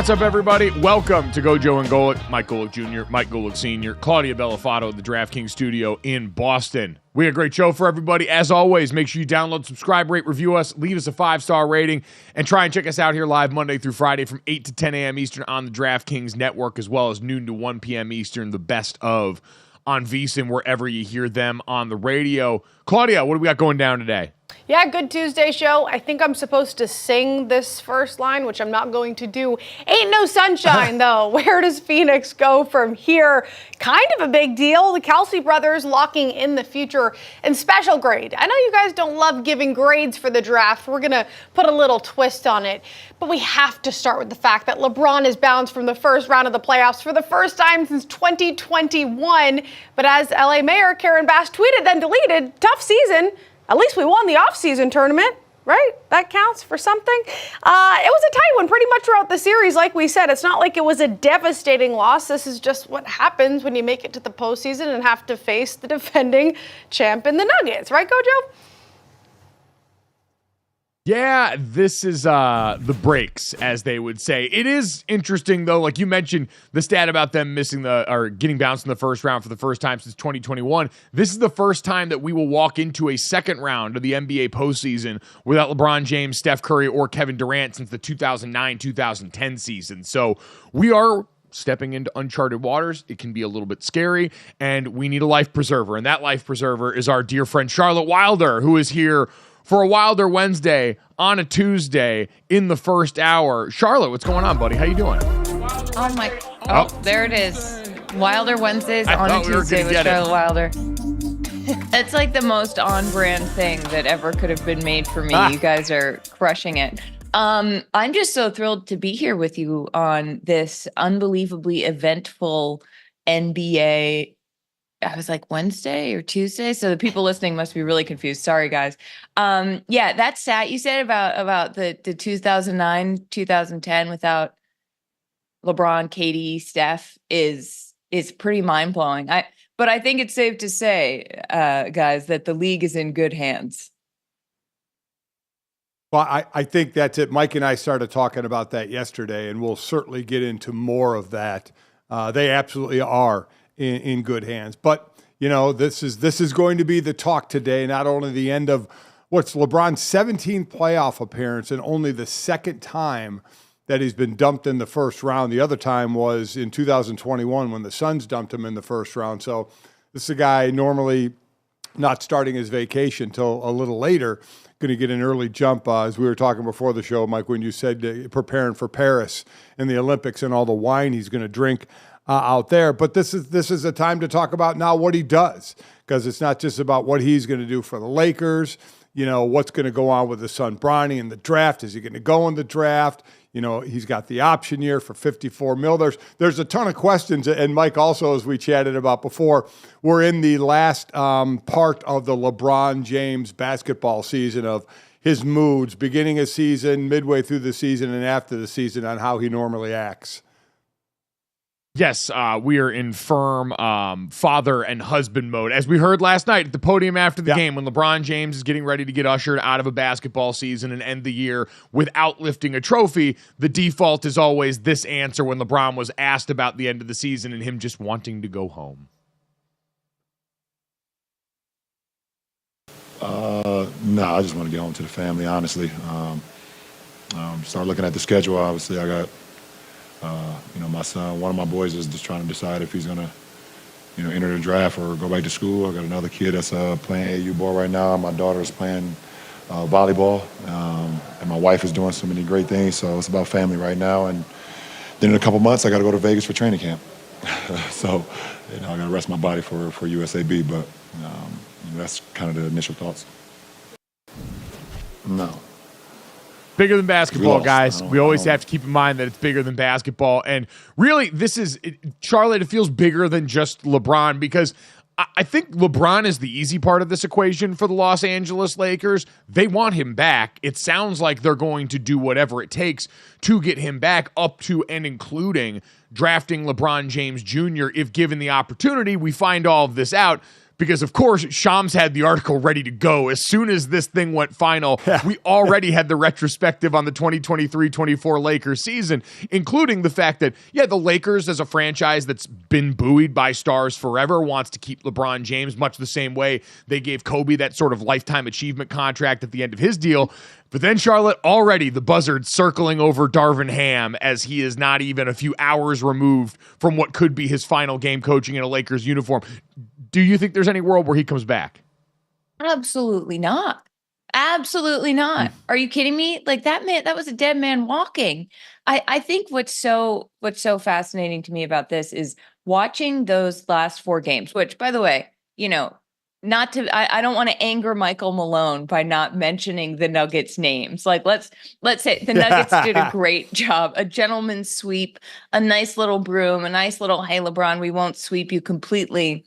What's up, everybody? Welcome to GoJo Golic. Mike Golic Jr., Mike Golic Sr., Claudia Bellafato at the DraftKings studio in Boston. We have a great show for everybody. As always, make sure you download, subscribe, rate, review us, leave us a 5-star rating, and try and check us out here live Monday through Friday from 8 to 10 a.m. Eastern on the DraftKings network, as well as noon to 1 p.m. Eastern, the best of on VSiN, wherever you hear them on the radio. Claudia, what do we got going down today? Yeah, good Tuesday show. I think I'm supposed to sing this first line, which I'm not going to do. Ain't no sunshine, though. Where does Phoenix go from here? Kind of a big deal. The Kelce brothers locking in the future and special grade. I know you guys don't love giving grades for the draft. We're going to put a little twist on it. But we have to start with the fact that LeBron is bounced from the first round of the playoffs for the first time since 2021. But as LA Mayor Karen Bass tweeted, then deleted, tough season. At least we won the offseason tournament, right? That counts for something. It was a tight one pretty much throughout the series, like we said. It's not like it was a devastating loss. This is just what happens when you make it to the postseason and have to face the defending champ in the Nuggets, right, GoJo? Yeah, this is the breaks, as they would say. It is interesting, though, like you mentioned, the stat about them getting bounced in the first round for the first time since 2021. This is the first time that we will walk into a second round of the NBA postseason without LeBron James, Steph Curry, or Kevin Durant since the 2009-2010 season. So we are stepping into uncharted waters. It can be a little bit scary, and we need a life preserver. And that life preserver is our dear friend Charlotte Wilder, who is here for a Wilder Wednesday on a Tuesday in the first hour. Charlotte, what's going on, buddy? How you doing? There it is. Wilder Wednesdays on a Tuesday with Charlotte Wilder. That's like the most on-brand thing that ever could have been made for me. You guys are crushing it. I'm just so thrilled to be here with you on this unbelievably eventful NBA. I was like Wednesday or Tuesday, so the people listening must be really confused. Sorry, guys. Yeah, that stat you said about the 2009, 2010 without LeBron, KD, Steph is pretty mind blowing. But I think it's safe to say, guys, that the league is in good hands. Well, I think that's it. Mike and I started talking about that yesterday, and we'll certainly get into more of that. They absolutely are in good hands. But, you know, this is going to be the talk today, not only the end of what's LeBron's 17th playoff appearance and only the second time that he's been dumped in the first round. The other time was in 2021 when the Suns dumped him in the first round. So this is a guy normally not starting his vacation till a little later, going to get an early jump, as we were talking before the show, Mike, when you said preparing for Paris and the Olympics and all the wine he's going to drink out there. But this is a time to talk about now what he does, because it's not just about what he's going to do for the Lakers. You know, what's going to go on with his son Bronny in the draft. Is he going to go in the draft? You know, he's got the option year for $54 million. There's a ton of questions. And Mike, also, as we chatted about before, we're in the last part of the LeBron James basketball season, of his moods, beginning of season, midway through the season, and after the season, on how he normally acts. Yes, we are in firm father and husband mode. As we heard last night at the podium after the game, when LeBron James is getting ready to get ushered out of a basketball season and end the year without lifting a trophy, the default is always this answer when LeBron was asked about the end of the season and him just wanting to go home. No, I just want to get home to the family, honestly. Start looking at the schedule. Obviously, I got my son, one of my boys is just trying to decide if he's going to, enter the draft or go back to school. I got another kid that's playing AU ball right now. My daughter is playing volleyball, and my wife is doing so many great things. So it's about family right now. And then in a couple months, I got to go to Vegas for training camp. So, I got to rest my body for USAB. But that's kind of the initial thoughts. No. Bigger than basketball, guys. We always have to keep in mind that it's bigger than basketball. And really, Charlotte, it feels bigger than just LeBron, because I think LeBron is the easy part of this equation for the Los Angeles Lakers. They want him back. It sounds like they're going to do whatever it takes to get him back, up to and including drafting LeBron James Jr. if given the opportunity. We find all of this out. because, of course, Shams had the article ready to go. As soon as this thing went final, we already had the retrospective on the 2023-24 Lakers season, including the fact that, the Lakers as a franchise that's been buoyed by stars forever wants to keep LeBron James much the same way they gave Kobe that sort of lifetime achievement contract at the end of his deal. But then, Charlotte, already the buzzard circling over Darvin Ham as he is not even a few hours removed from what could be his final game coaching in a Lakers uniform. Do you think there's any world where he comes back? Absolutely not. Absolutely not. Are you kidding me? Like that man, that was a dead man walking. I think what's so fascinating to me about this is watching those last 4 games, which, by the way, I don't want to anger Michael Malone by not mentioning the Nuggets names. Like let's say the Nuggets did a great job, a gentleman's sweep, a nice little broom, a nice little, hey, LeBron, we won't sweep you completely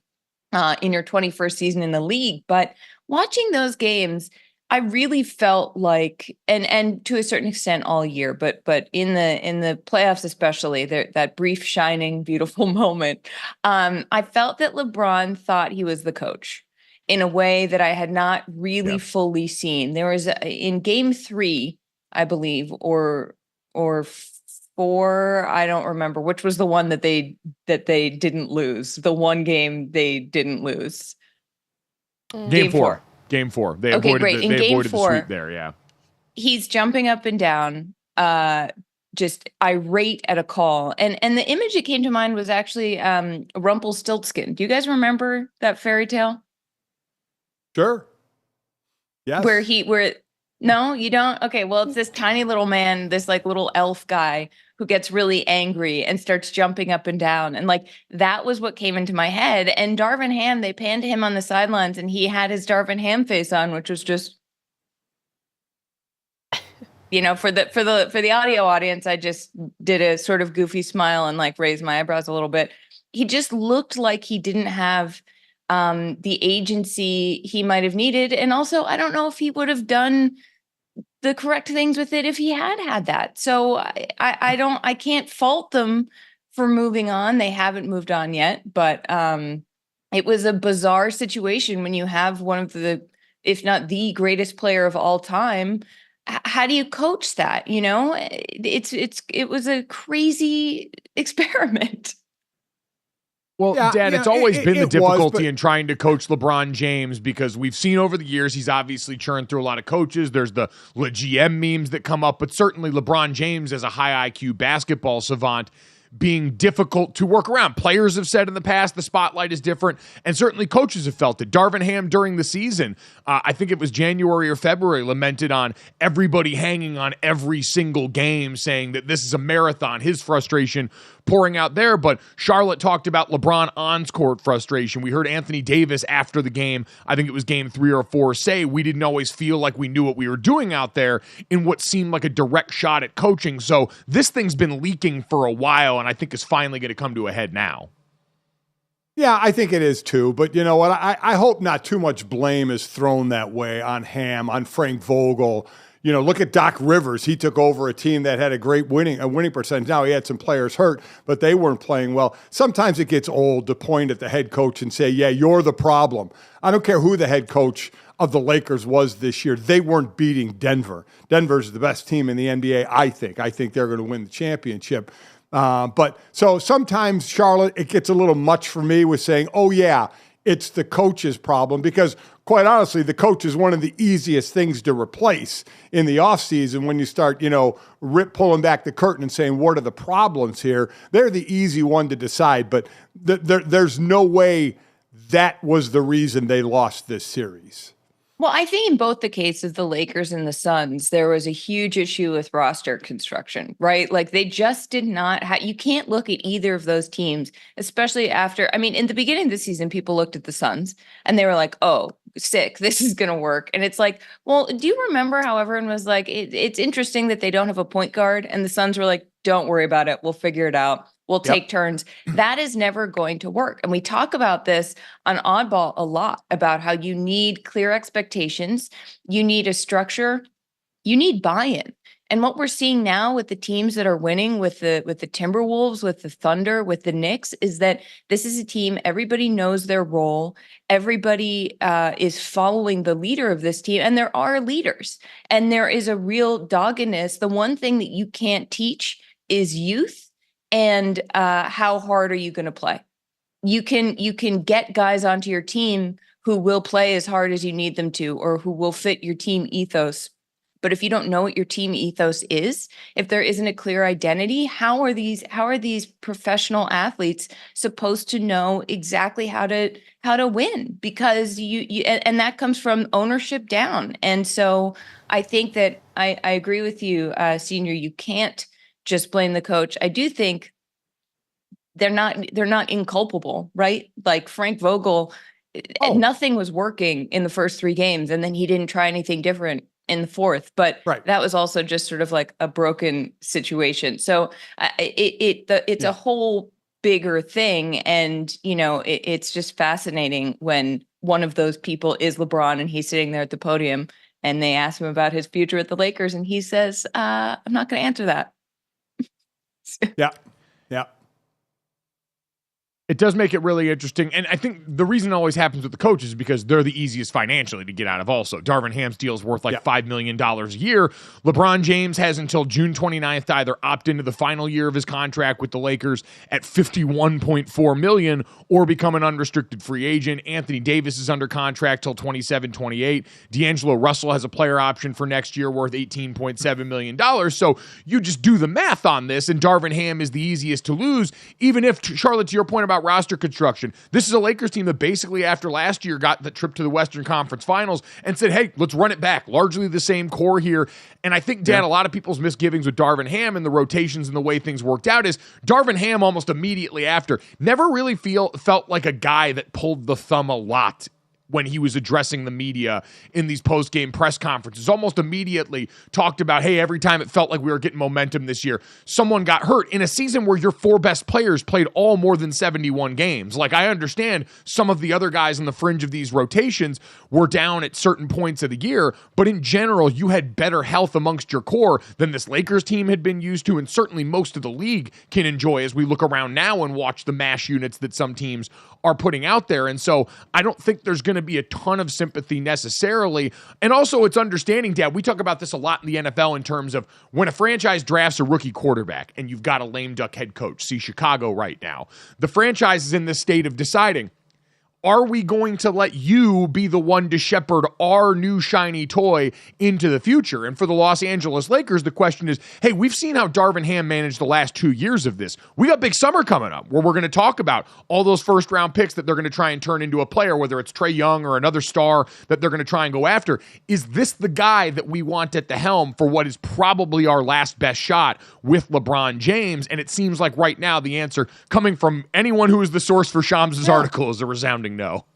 in your 21st season in the league. But watching those games, I really felt like, and to a certain extent all year, but in the playoffs especially, that brief shining beautiful moment, I felt that LeBron thought he was the coach in a way that I had not really fully seen. There was in game 3, I believe, or 4, I don't remember which was the one that they didn't lose. The one game they didn't lose. Game 4. Game 4. They avoided the sweep there, yeah. He's jumping up and down, just irate at a call. And the image that came to mind was actually Rumpelstiltskin. Do you guys remember that fairy tale? Sure. Yes. No, you don't? Okay, well, it's this tiny little man, this like little elf guy who gets really angry and starts jumping up and down. And like, that was what came into my head. And Darvin Ham, they panned him on the sidelines and he had his Darvin Ham face on, which was just, for the audio audience, I just did a sort of goofy smile and like raised my eyebrows a little bit. He just looked like he didn't have the agency he might have needed. And also, I don't know if he would have done the correct things with it if he had that. So I can't fault them for moving on. They haven't moved on yet, but it was a bizarre situation when you have one of the, if not the greatest player of all time. How do you coach that? It was a crazy experiment. Well, Dad, it's always been the difficulty in trying to coach LeBron James because we've seen over the years he's obviously churned through a lot of coaches. There's the GM memes that come up, but certainly LeBron James as a high IQ basketball savant being difficult to work around. Players have said in the past the spotlight is different, and certainly coaches have felt it. Darvin Ham during the season, I think it was January or February, lamented on everybody hanging on every single game, saying that this is a marathon, his frustration pouring out there. But Charlotte talked about LeBron on-court frustration. We heard Anthony Davis after the game, I think it was game 3 or 4, say we didn't always feel like we knew what we were doing out there in what seemed like a direct shot at coaching. So this thing's been leaking for a while, and I think is finally going to come to a head now. Yeah, I think it is too. But you know what? I hope not too much blame is thrown that way on Ham, on Frank Vogel. Look at Doc Rivers. He took over a team that had a great winning percentage. Now he had some players hurt, but they weren't playing well. Sometimes it gets old to point at the head coach and say, yeah, you're the problem. I don't care who the head coach of the Lakers was this year. They weren't beating Denver. Denver's the best team in the NBA, I think. I think they're going to win the championship. But so sometimes, Charlotte, it gets a little much for me with saying, oh, yeah, it's the coach's problem, because quite honestly, the coach is one of the easiest things to replace in the offseason when you start, pulling back the curtain and saying, what are the problems here? They're the easy one to decide, but there's no way that was the reason they lost this series. Well, I think in both the cases, the Lakers and the Suns, there was a huge issue with roster construction, right? Like they just did not you can't look at either of those teams, especially after, in the beginning of the season, people looked at the Suns and they were like, oh, sick, this is going to work. And it's like, well, do you remember how everyone was like, it's interesting that they don't have a point guard? And the Suns were like, don't worry about it. We'll figure it out. We'll take turns. That is never going to work. And we talk about this on Oddball a lot, about how you need clear expectations. You need a structure. You need buy-in. And what we're seeing now with the teams that are winning, with the Timberwolves, with the Thunder, with the Knicks, is that this is a team, everybody knows their role. Everybody is following the leader of this team, and there are leaders, and there is a real doggedness. The one thing that you can't teach is youth and how hard are you going to play. You can get guys onto your team who will play as hard as you need them to, or who will fit your team ethos. But if you don't know what your team ethos is, if there isn't a clear identity, how are these professional athletes supposed to know exactly how to win? Because and that comes from ownership down. And so I think that I agree with you, Senior. You can't just blame the coach. I do think they're not inculpable, right? Like Frank Vogel, nothing was working in the first 3 games, and then he didn't try anything different in the 4th, but that was also just sort of like a broken situation. So it's a whole bigger thing. And, it's just fascinating when one of those people is LeBron and he's sitting there at the podium and they ask him about his future at the Lakers. And he says, I'm not going to answer that. Yeah. It does make it really interesting. And I think the reason it always happens with the coaches is because they're the easiest financially to get out of also. Darvin Ham's deal is worth like $5 million a year. LeBron James has until June 29th to either opt into the final year of his contract with the Lakers at $51.4 million or become an unrestricted free agent. Anthony Davis is under contract till 27-28. D'Angelo Russell has a player option for next year worth $18.7 million. So you just do the math on this, and Darvin Ham is the easiest to lose, even if, Charlotte, to your point about roster construction, this is a Lakers team that basically after last year got the trip to the Western Conference Finals and said, hey, let's run it back. Largely the same core here. And I think, Dan, a lot of people's misgivings with Darvin Ham and the rotations and the way things worked out is Darvin Ham almost immediately after never really felt like a guy that pulled the thumb a lot when he was addressing the media in these post-game press conferences. Almost immediately talked about, hey, every time it felt like we were getting momentum this year, someone got hurt in a season where your 4 best players played all more than 71 games. Like, I understand some of the other guys on the fringe of these rotations were down at certain points of the year, but in general, you had better health amongst your core than this Lakers team had been used to, and certainly most of the league can enjoy as we look around now and watch the mash units that some teams are putting out there. And so I don't think there's going to be a ton of sympathy necessarily. And also it's understanding, Dad, we talk about this a lot in the NFL in terms of when a franchise drafts a rookie quarterback and you've got a lame duck head coach, see Chicago right now, the franchise is in this state of deciding, are we going to let you be the one to shepherd our new shiny toy into the future? And for the Los Angeles Lakers, the question is, hey, we've seen how Darvin Ham managed the last 2 years of this. We got big summer coming up where we're going to talk about all those first-round picks that they're going to try and turn into a player, whether it's Trae Young or another star that they're going to try and go after. Is this the guy that we want at the helm for what is probably our last best shot with LeBron James? And it seems like right now the answer coming from anyone who is the source for Shams' article is a resounding no.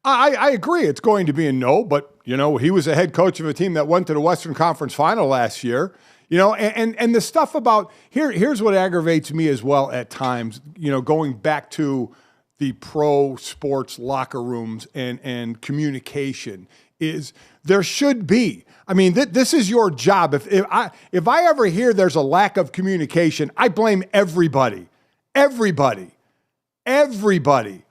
I agree. It's going to be a no, but, he was a head coach of a team that went to the Western Conference Final last year. And the stuff about here's what aggravates me as well at times, going back to the pro sports locker rooms and communication is there should be. I mean, this is your job. If I ever hear there's a lack of communication, I blame everybody. Everybody.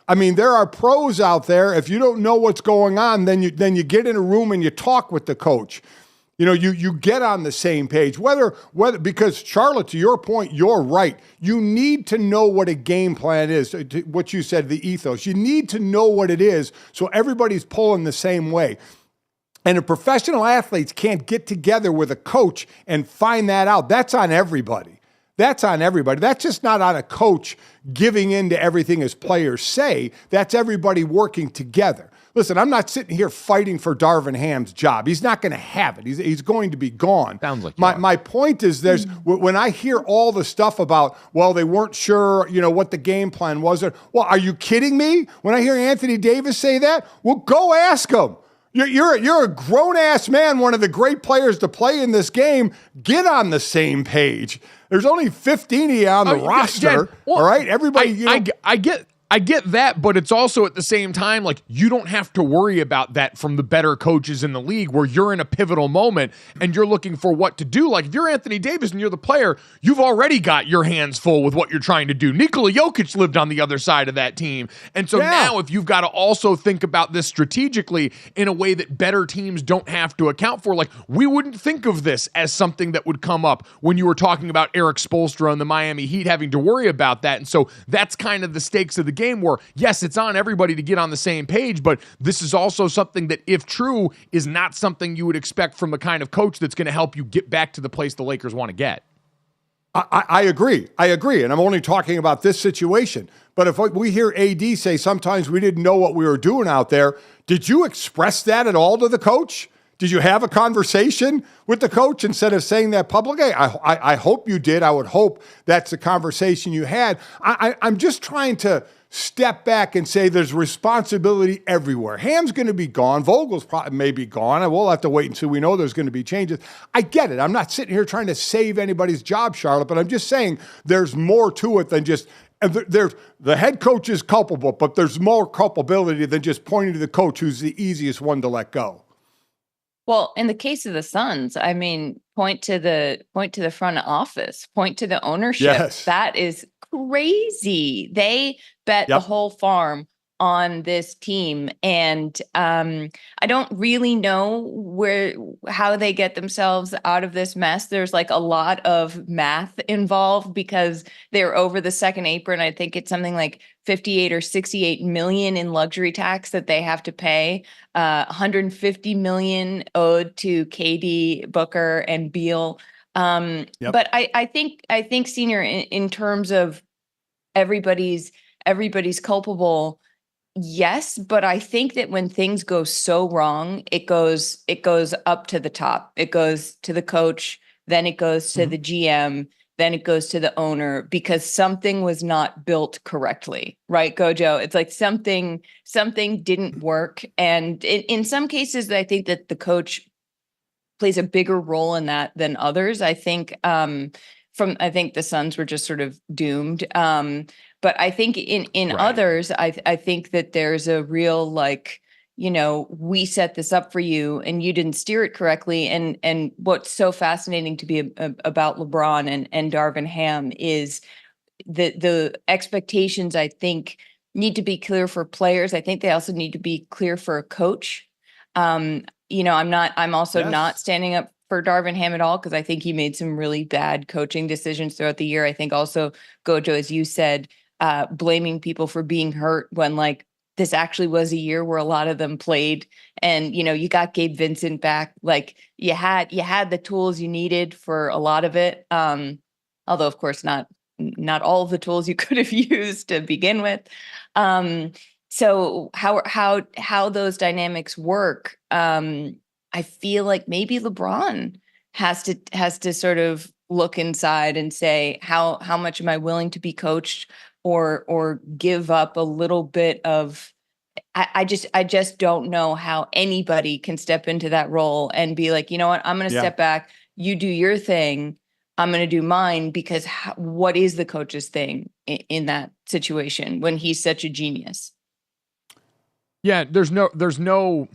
I mean, there are pros out there. If you don't know what's going on, then you get in a room and you talk with the coach. You get on the same page. Whether because Charlotte, to your point, you're right. You need to know what a game plan is. What you said, the ethos. You need to know what it is so everybody's pulling the same way. And if professional athletes can't get together with a coach and find that out, that's on everybody. That's on everybody. That's just not on a coach giving in to everything his players say. That's everybody working together. Listen, I'm not sitting here fighting for Darvin Ham's job. He's not going to have it. He's going to be gone. Sounds like my point is when I hear all the stuff about, well, they weren't sure, what the game plan was. Well, are you kidding me? When I hear Anthony Davis say that, well, go ask him. You're a grown-ass man, one of the great players to play in this game. Get on the same page. There's only 15 of you on the roster, all right? Everybody, I get that, but it's also at the same time, like, you don't have to worry about that from the better coaches in the league where you're in a pivotal moment and you're looking for what to do. Like, if you're Anthony Davis and you're the player, you've already got your hands full with what you're trying to do. Nikola Jokic lived on the other side of that team. And so now if you've got to also think about this strategically in a way that better teams don't have to account for, like, we wouldn't think of this as something that would come up when you were talking about Eric Spoelstra and the Miami Heat having to worry about that. And so that's kind of the stakes of the game where, yes, it's on everybody to get on the same page, but this is also something that, if true, is not something you would expect from the kind of coach that's going to help you get back to the place the Lakers want to get. I agree. And I'm only talking about this situation. But if we hear AD say sometimes we didn't know what we were doing out there, did you express that at all to the coach? Did you have a conversation with the coach instead of saying that publicly? I hope you did. I would hope that's the conversation you had. I'm just trying to step back and say there's responsibility everywhere. Ham's going to be gone. Vogel's probably may be gone. And we'll have to wait until we know there's going to be changes. I get it. I'm not sitting here trying to save anybody's job, Charlotte, but I'm just saying there's more to it than just there's the head coach is culpable, but there's more culpability than just pointing to the coach who's the easiest one to let go. Well, in the case of the Suns, I mean, point to the front office, point to the ownership. Yes. That is crazy. They bet the whole farm on this team, and I don't really know how they get themselves out of this mess. There's like a lot of math involved because they're over the second apron. I think it's something like 58 or 68 million in luxury tax that they have to pay. 150 million owed to KD, Booker, and Beal. But I think Senior, in terms of everybody's culpable. Yes, but I think that when things go so wrong, it goes up to the top. It goes to the coach, then it goes to the GM, then it goes to the owner, because something was not built correctly, right, Gojo? It's like something didn't work, and in some cases, I think that the coach plays a bigger role in that than others. I think I think the Suns were just sort of doomed. But I think in others, I think that there's a real, like, we set this up for you and you didn't steer it correctly. And what's so fascinating to be about LeBron and Darvin Ham is the expectations, I think, need to be clear for players. I think they also need to be clear for a coach. I'm also not standing up for Darvin Ham at all, because I think he made some really bad coaching decisions throughout the year. I think also, Gojo, as you said, blaming people for being hurt when, like, this actually was a year where a lot of them played, and you got Gabe Vincent back. Like, you had the tools you needed for a lot of it. Although of course not all of the tools you could have used to begin with. So how those dynamics work, I feel like maybe LeBron has to sort of look inside and say, how much am I willing to be coached, or give up a little bit of. I just don't know how anybody can step into that role and be like, you know what, I'm going to step back. You do your thing. I'm going to do mine, because what is the coach's thing in that situation when he's such a genius? Yeah, there's no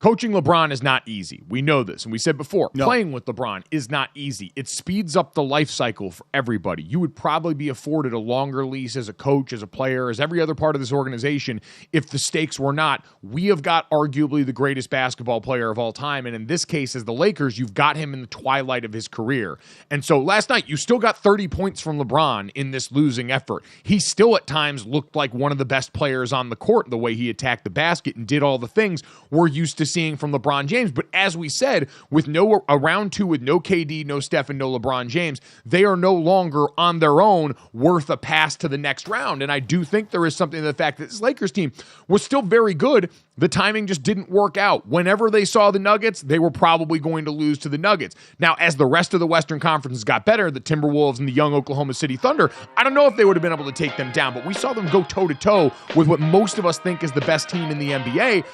coaching LeBron is not easy. We know this. And we said before, playing with LeBron is not easy. It speeds up the life cycle for everybody. You would probably be afforded a longer lease as a coach, as a player, as every other part of this organization if the stakes were not, we have got arguably the greatest basketball player of all time. And in this case, as the Lakers, you've got him in the twilight of his career. And so last night, you still got 30 points from LeBron in this losing effort. He still at times looked like one of the best players on the court, the way he attacked the basket and did all the things we're used to seeing from LeBron James. But as we said, with a round two with no KD, no Steph, and no LeBron James, they are no longer on their own worth a pass to the next round. And I do think there is something to the fact that this Lakers team was still very good. The timing just didn't work out. Whenever they saw the Nuggets, they were probably going to lose to the Nuggets. Now, as the rest of the Western Conference got better, the Timberwolves and the young Oklahoma City Thunder, I don't know if they would have been able to take them down, but we saw them go toe-to-toe with what most of us think is the best team in the NBA.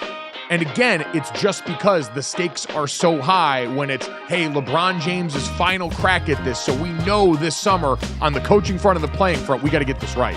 And again, it's just because the stakes are so high when it's, hey, LeBron James's final crack at this, so we know this summer on the coaching front and the playing front, we got to get this right.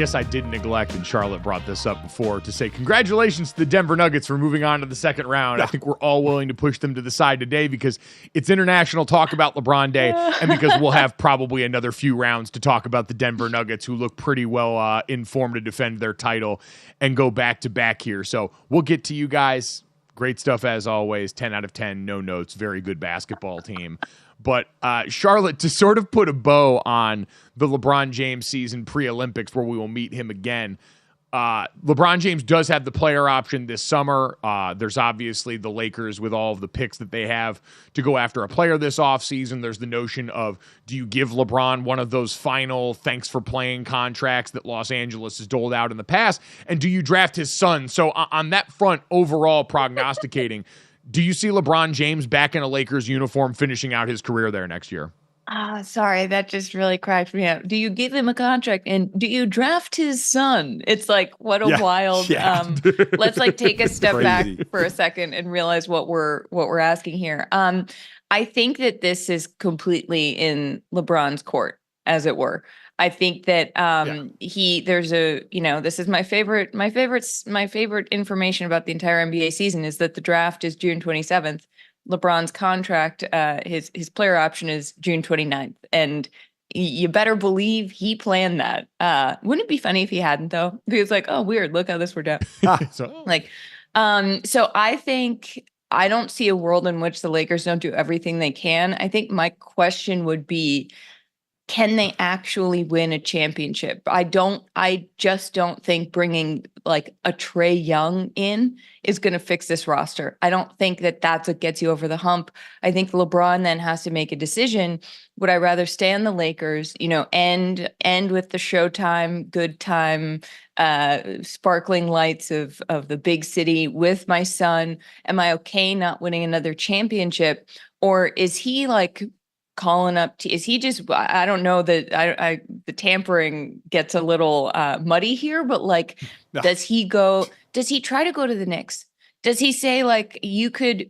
guess I did neglect, and Charlotte brought this up before, to say congratulations to the Denver Nuggets for moving on to the second round. Yeah. I think we're all willing to push them to the side today because it's International Talk About LeBron Day, and because we'll have probably another few rounds to talk about the Denver Nuggets, who look pretty well informed to defend their title and go back-to-back here. So we'll get to you guys. Great stuff as always. 10 out of 10, no notes. Very good basketball team. But Charlotte, to sort of put a bow on the LeBron James season pre-Olympics, where we will meet him again, LeBron James does have the player option this summer. There's obviously the Lakers with all of the picks that they have to go after a player this offseason. There's the notion of, do you give LeBron one of those final thanks for playing contracts that Los Angeles has doled out in the past? And do you draft his son? So on that front, overall prognosticating, do you see LeBron James back in a Lakers uniform finishing out his career there next year? Sorry, that just really cracked me up. Do you give him a contract and do you draft his son? It's like, what a wild, let's like take a step back for a second and realize what we're asking here. I think that this is completely in LeBron's court, as it were. I think that this is my favorite information about the entire NBA season is that the draft is June 27th. LeBron's contract, his player option is June 29th. And you better believe he planned that. Wouldn't it be funny if he hadn't, though? If he was like, oh, weird, look how this worked out. So I think I don't see a world in which the Lakers don't do everything they can. I think my question would be, can they actually win a championship? I just don't think bringing like a Trae Young in is going to fix this roster. I don't think that that's what gets you over the hump. I think LeBron then has to make a decision. Would I rather stay on the Lakers, end with the Showtime, good time, sparkling lights of the big city with my son? Am I okay not winning another championship? Or is he like calling up is he just, I don't know, that the tampering gets a little muddy here, but like, does he try to go to the Knicks? Does he say like, you could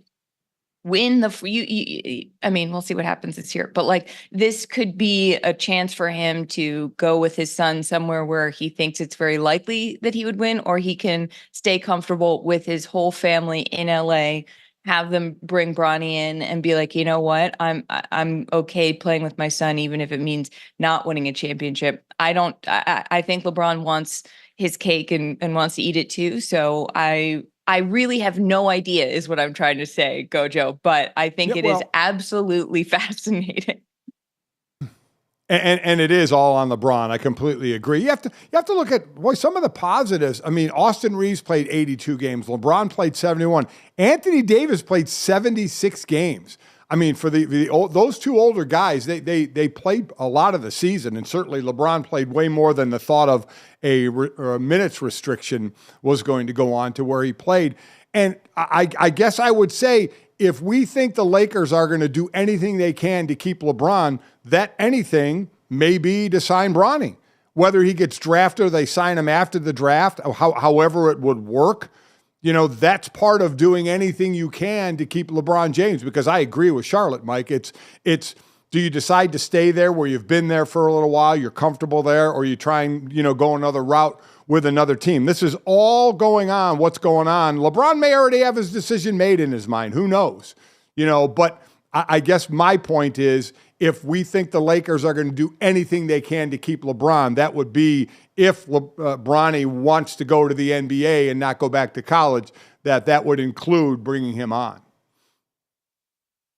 win I mean, we'll see what happens this year, but like, this could be a chance for him to go with his son somewhere where he thinks it's very likely that he would win, or he can stay comfortable with his whole family in LA, have them bring Bronny in and be like, you know what, I'm okay playing with my son, even if it means not winning a championship. I think LeBron wants his cake and wants to eat it too. So I really have no idea is what I'm trying to say, Gojo, but I think it is absolutely fascinating. And it is all on LeBron. I completely agree. You have to look at some of the positives. I mean, Austin Reeves played 82 games. LeBron played 71. Anthony Davis played 76 games. I mean, for those two older guys, they played a lot of the season, and certainly LeBron played way more than the thought of a minutes restriction was going to go on to where he played. And I guess I would say, if we think the Lakers are going to do anything they can to keep LeBron, that anything may be to sign Bronny. Whether he gets drafted or they sign him after the draft, however it would work, that's part of doing anything you can to keep LeBron James. Because I agree with Charlotte, Mike. It's do you decide to stay there where you've been there for a little while, you're comfortable there, or you try and go another route with another team? This is all going on. What's going on? LeBron may already have his decision made in his mind. Who knows? But I guess my point is, if we think the Lakers are going to do anything they can to keep LeBron, that would be if Bronny wants to go to the NBA and not go back to college, that would include bringing him on.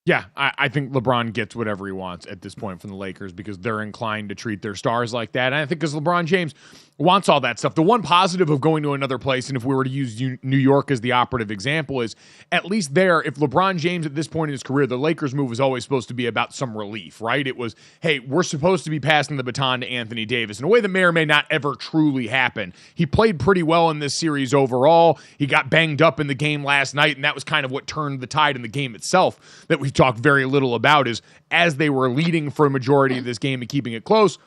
Yeah, I think LeBron gets whatever he wants at this point from the Lakers because they're inclined to treat their stars like that. And I think because LeBron James wants all that stuff. The one positive of going to another place, and if we were to use New York as the operative example, is at least there, if LeBron James at this point in his career, the Lakers move was always supposed to be about some relief, right? It was, hey, we're supposed to be passing the baton to Anthony Davis in a way that may or may not ever truly happen. He played pretty well in this series overall. He got banged up in the game last night, and that was kind of what turned the tide in the game itself that we've talked very little about, is as they were leading for a majority of this game and keeping it close,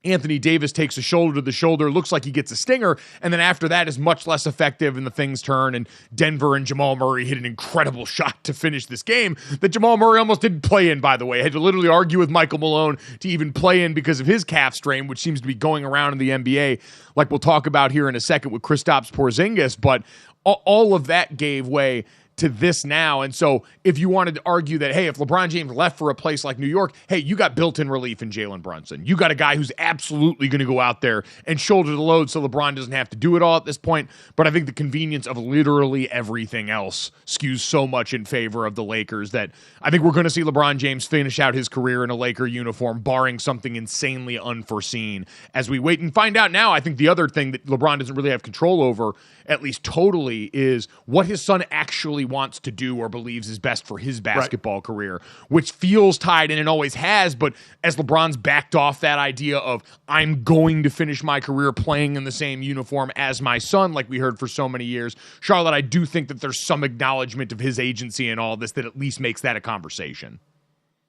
Anthony Davis takes a shoulder to the shoulder, looks like he gets a stinger, and then after that is much less effective and the things turn, and Denver and Jamal Murray hit an incredible shot to finish this game that Jamal Murray almost didn't play in, by the way. Had to literally argue with Michael Malone to even play in because of his calf strain, which seems to be going around in the NBA, like we'll talk about here in a second with Kristaps Porzingis, but all of that gave way to this now. And so if you wanted to argue that, hey, if LeBron James left for a place like New York, hey, you got built-in relief in Jalen Brunson. You got a guy who's absolutely going to go out there and shoulder the load so LeBron doesn't have to do it all at this point. But I think the convenience of literally everything else skews so much in favor of the Lakers that I think we're going to see LeBron James finish out his career in a Laker uniform, barring something insanely unforeseen. As we wait and find out now, I think the other thing that LeBron doesn't really have control over, at least totally, is what his son actually wants to do or believes is best for his basketball career, which feels tied in and always has. But as LeBron's backed off that idea of I'm going to finish my career playing in the same uniform as my son, like we heard for so many years, Charlotte, I do think that there's some acknowledgement of his agency in all this that at least makes that a conversation.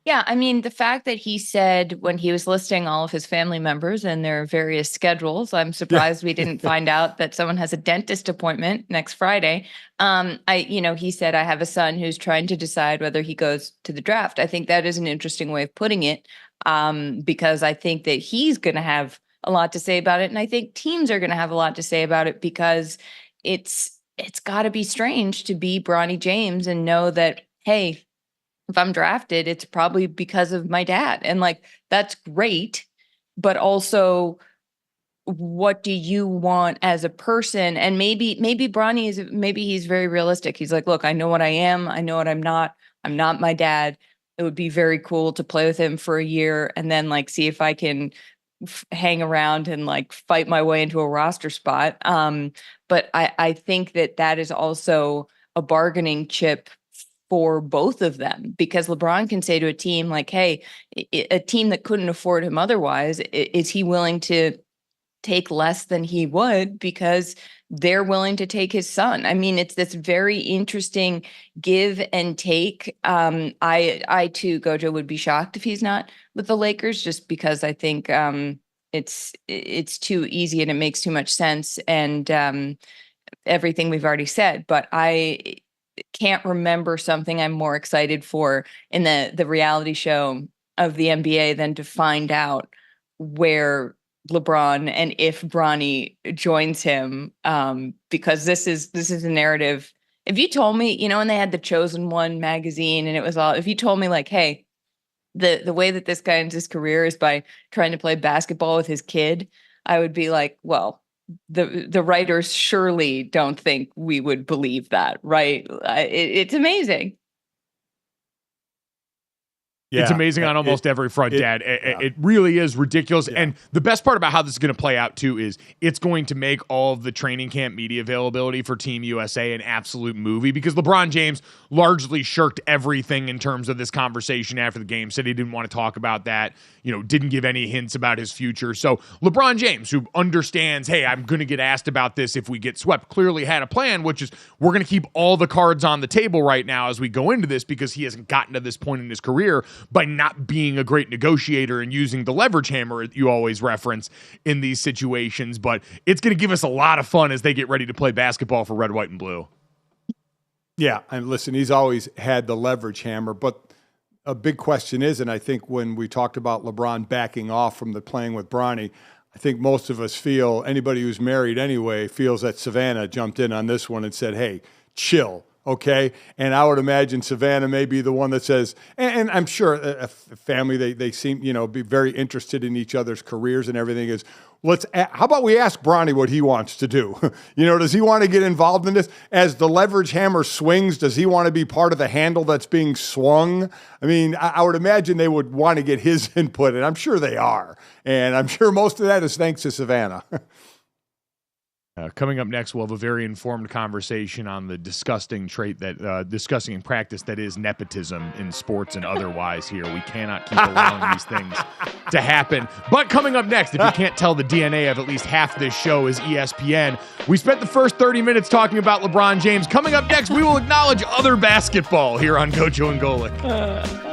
Yeah, I mean, the fact that he said when he was listing all of his family members and their various schedules, I'm surprised we didn't find out that someone has a dentist appointment next Friday. He said, I have a son who's trying to decide whether he goes to the draft. I think that is an interesting way of putting it, because I think that he's going to have a lot to say about it. And I think teams are going to have a lot to say about it because it's got to be strange to be Bronny James and know that, hey, if I'm drafted, it's probably because of my dad. And like, that's great. But also, what do you want as a person? And maybe Bronny maybe he's very realistic. He's like, look, I know what I am. I know what I'm not. I'm not my dad. It would be very cool to play with him for a year and then like see if I can hang around and like fight my way into a roster spot. But I think that is also a bargaining chip for both of them, because LeBron can say to a team like, hey, a team that couldn't afford him otherwise, is he willing to take less than he would because they're willing to take his son? I mean, it's this very interesting give and take. I too, Gojo, would be shocked if he's not with the Lakers, just because I think it's too easy and it makes too much sense, and everything we've already said. But I can't remember something I'm more excited for in the reality show of the NBA than to find out where LeBron and if Bronny joins him, because this is a narrative. If you told me, when they had the Chosen One magazine and it was all, if you told me like, hey, the way that this guy ends his career is by trying to play basketball with his kid, I would be like, well, the writers surely don't think we would believe that, right? It's amazing. Yeah, it's amazing on almost every front, Dad. It really is ridiculous. Yeah. And the best part about how this is going to play out, too, is it's going to make all of the training camp media availability for Team USA an absolute movie, because LeBron James largely shirked everything in terms of this conversation after the game, said he didn't want to talk about that, didn't give any hints about his future. So LeBron James, who understands, hey, I'm going to get asked about this if we get swept, clearly had a plan, which is we're going to keep all the cards on the table right now as we go into this, because he hasn't gotten to this point in his career by not being a great negotiator and using the leverage hammer you always reference in these situations. But it's going to give us a lot of fun as they get ready to play basketball for Red, White, and Blue. Yeah, and listen, he's always had the leverage hammer, but a big question is, and I think when we talked about LeBron backing off from the playing with Bronny, I think most of us feel, anybody who's married anyway, feels that Savannah jumped in on this one and said, hey, chill. Okay, and I would imagine Savannah may be the one that says, and I'm sure a family, they seem, be very interested in each other's careers and everything, is, how about we ask Bronny what he wants to do? Does he want to get involved in this? As the leverage hammer swings, does he want to be part of the handle that's being swung? I mean, I would imagine they would want to get his input, and I'm sure they are. And I'm sure most of that is thanks to Savannah. Coming up next, we'll have a very informed conversation on the disgusting trait discussing in practice that is nepotism in sports and otherwise here. We cannot keep allowing these things to happen. But coming up next, if you can't tell, the DNA of at least half this show is ESPN. We spent the first 30 minutes talking about LeBron James. Coming up next, we will acknowledge other basketball here on GoJo and Golic.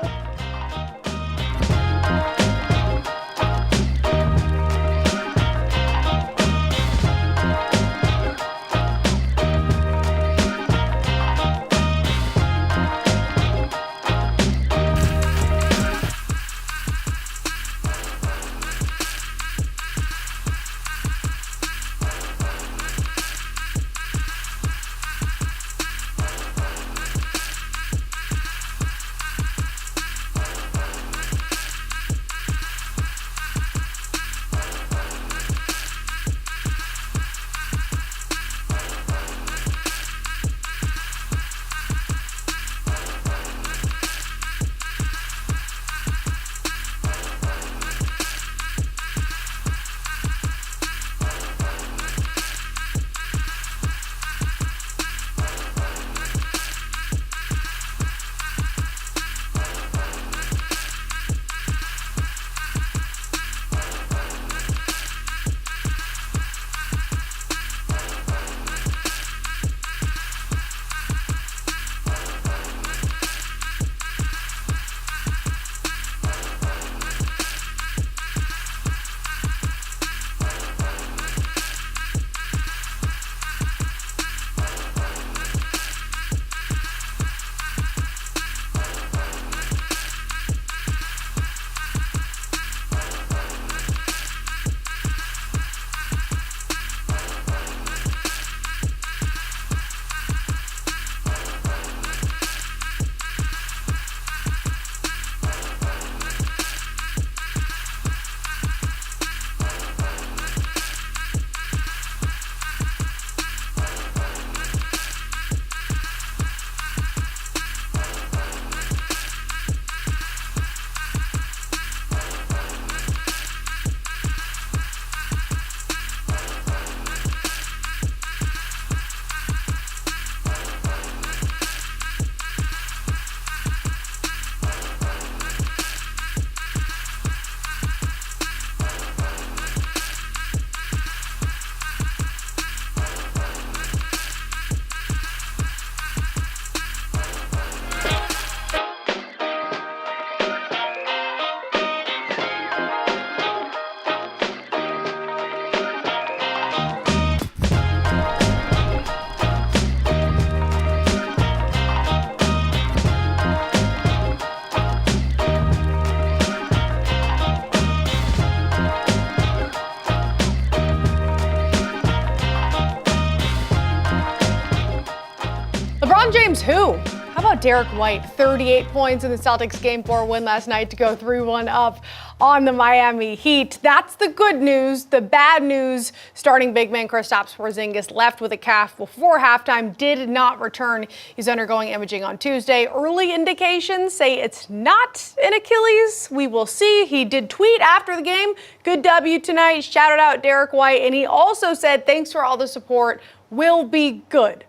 about Derek White? 38 points in the Celtics Game 4 win last night to go 3-1 up on the Miami Heat. That's the good news. The bad news, starting big man Kristaps Porzingis left with a calf before halftime, did not return. He's undergoing imaging on Tuesday. Early indications say it's not an Achilles. We will see. He did tweet after the game, good W tonight, shouted out Derek White, and he also said, thanks for all the support, will be good.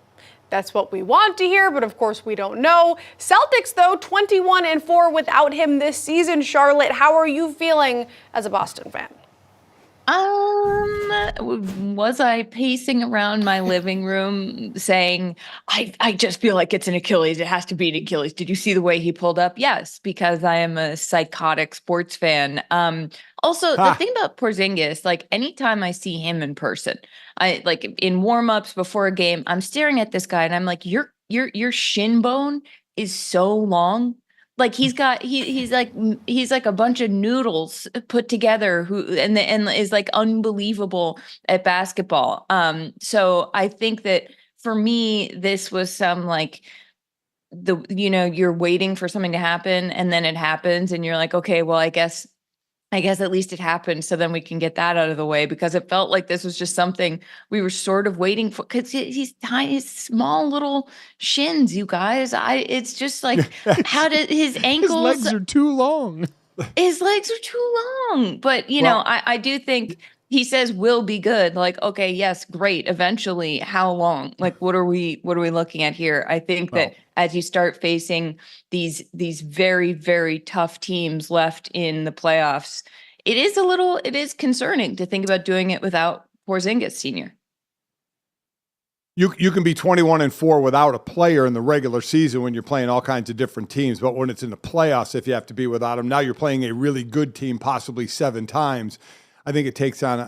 That's what we want to hear, but of course we don't know. Celtics, though, 21-4 without him this season. Charlotte, how are you feeling as a Boston fan? Was I pacing around my living room saying, I just feel like it's an Achilles. It has to be an Achilles. Did you see the way he pulled up? Yes, because I am a psychotic sports fan. Also, the thing about Porzingis, like anytime I see him in person, I like in warm-ups before a game, I'm staring at this guy and I'm like, your shin bone is so long. Like he's like a bunch of noodles put together and is like unbelievable at basketball. So I think that for me, this was some like you're waiting for something to happen and then it happens and you're like, okay, well, I guess at least it happened. So then we can get that out of the way, because it felt like this was just something we were sort of waiting for, because he's tiny, small little shins, you guys. It's just like, how did his ankles? His legs are too long. His legs are too long. But, I do think he says will be good. Like, okay, yes, great. Eventually, how long? Like, what are we looking at here? I think that as you start facing these very, very tough teams left in the playoffs, it is concerning to think about doing it without Porzingis Sr. You can be 21-4 without a player in the regular season when you're playing all kinds of different teams, but when it's in the playoffs, if you have to be without him, now you're playing a really good team, possibly 7 times. I think it takes on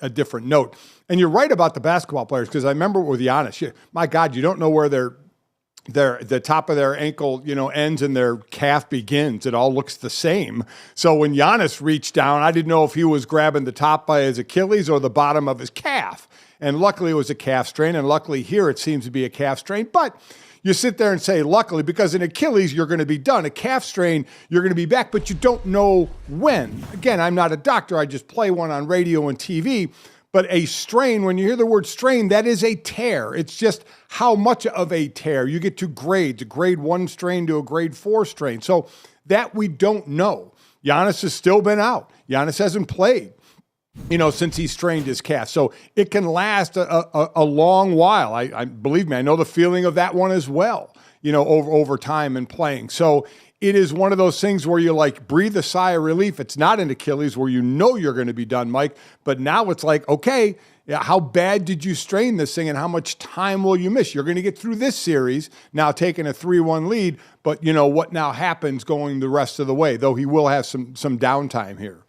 a different note. And you're right about the basketball players, because I remember with Giannis, my God, you don't know where the top of their ankle, ends and their calf begins. It all looks the same. So when Giannis reached down, I didn't know if he was grabbing the top by his Achilles or the bottom of his calf. And luckily it was a calf strain, and luckily here it seems to be a calf strain. But you sit there and say, luckily, because in Achilles, you're going to be done. A calf strain, you're going to be back, but you don't know when. Again, I'm not a doctor. I just play one on radio and TV. But a strain, when you hear the word strain, that is a tear. It's just how much of a tear. You get 2 grades, a grade 1 strain to a grade 4 strain. So that we don't know. Giannis has still been out. Giannis hasn't played, since he strained his calf. So it can last a long while. I believe me, I know the feeling of that one as well, over time and playing. So it is one of those things where you like breathe a sigh of relief. It's not an Achilles where you're going to be done, Mike. But now it's like, okay, how bad did you strain this thing and how much time will you miss? You're going to get through this series now taking a 3-1 lead. But what now happens going the rest of the way, though he will have some downtime here.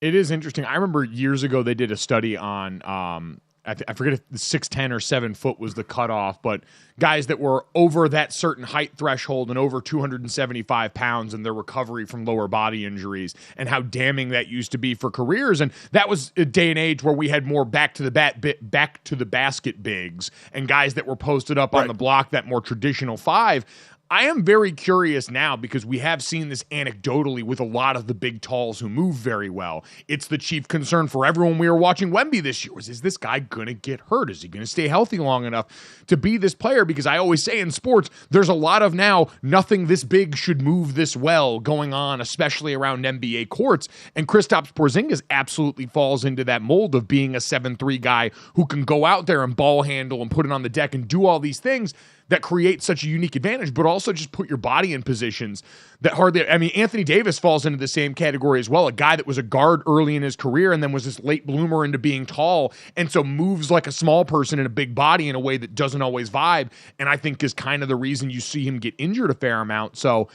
It is interesting. I remember years ago they did a study on, I forget if the 6'10" or 7 foot was the cutoff, but guys that were over that certain height threshold and over 275 pounds and their recovery from lower body injuries, and how damning that used to be for careers. And that was a day and age where we had more back to the basket bigs and guys that were posted up on the block, that more traditional 5. I am very curious now, because we have seen this anecdotally with a lot of the big talls who move very well. It's the chief concern for everyone. We were watching Wemby this year is this guy going to get hurt? Is he going to stay healthy long enough to be this player? Because I always say in sports, there's a lot of now nothing this big should move this well going on, especially around NBA courts. And Kristaps Porzingis absolutely falls into that mold of being a 7'3" guy who can go out there and ball handle and put it on the deck and do all these things that create such a unique advantage, but also just put your body in positions that hardly, Anthony Davis falls into the same category as well, a guy that was a guard early in his career and then was this late bloomer into being tall, and so moves like a small person in a big body in a way that doesn't always vibe, and I think is kind of the reason you see him get injured a fair amount. So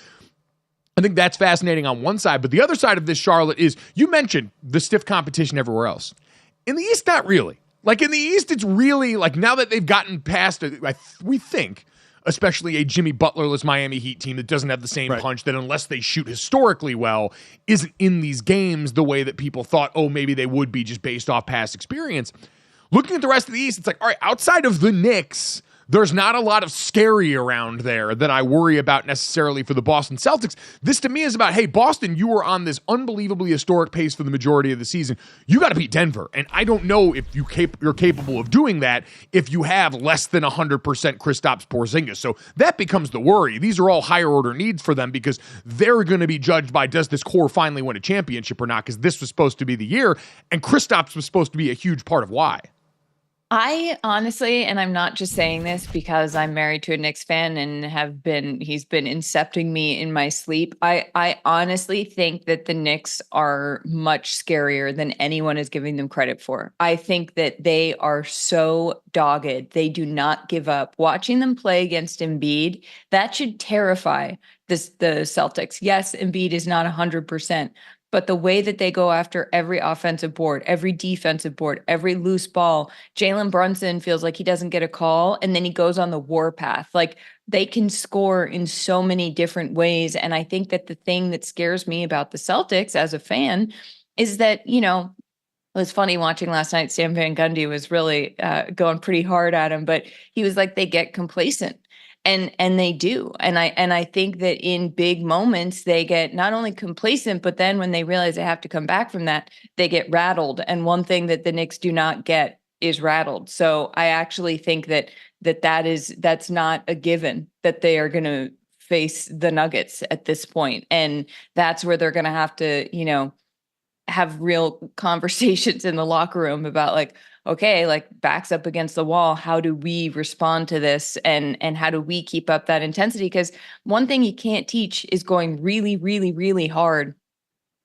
I think that's fascinating on one side, but the other side of this, Charlotte, is you mentioned the stiff competition everywhere else. In the East, not really. Like in the East, it's really like now that they've gotten past it, we think, especially a Jimmy Butlerless Miami Heat team that doesn't have the same punch, that unless they shoot historically well, isn't in these games the way that people thought, maybe they would be just based off past experience. Looking at the rest of the East, it's like, all right, outside of the Knicks, there's not a lot of scary around there that I worry about necessarily for the Boston Celtics. This to me is about, hey, Boston, you were on this unbelievably historic pace for the majority of the season. You got to beat Denver. And I don't know if you're capable of doing that if you have less than 100% Kristaps Porzingis. So that becomes the worry. These are all higher order needs for them because they're going to be judged by, does this core finally win a championship or not? Because this was supposed to be the year, and Kristaps was supposed to be a huge part of why. I honestly, and I'm not just saying this because I'm married to a Knicks fan and he's been incepting me in my sleep. I honestly think that the Knicks are much scarier than anyone is giving them credit for. I think that they are so dogged. They do not give up. Watching them play against Embiid, that should terrify the Celtics. Yes, Embiid is not 100%. But the way that they go after every offensive board, every defensive board, every loose ball, Jalen Brunson feels like he doesn't get a call and then he goes on the warpath. Like, they can score in so many different ways. And I think that the thing that scares me about the Celtics as a fan is that, you know, it was funny watching last night. Sam Van Gundy was really going pretty hard at him, but he was like, they get complacent. And they do. And I think that in big moments, they get not only complacent, but then when they realize they have to come back from that, they get rattled. And one thing that the Knicks do not get is rattled. So I actually think that's not a given that they are going to face the Nuggets at this point. And that's where they're going to have to, you know, have real conversations in the locker room about, like, okay, like, backs up against the wall, how do we respond to this, and how do we keep up that intensity? Because one thing you can't teach is going really, really, really hard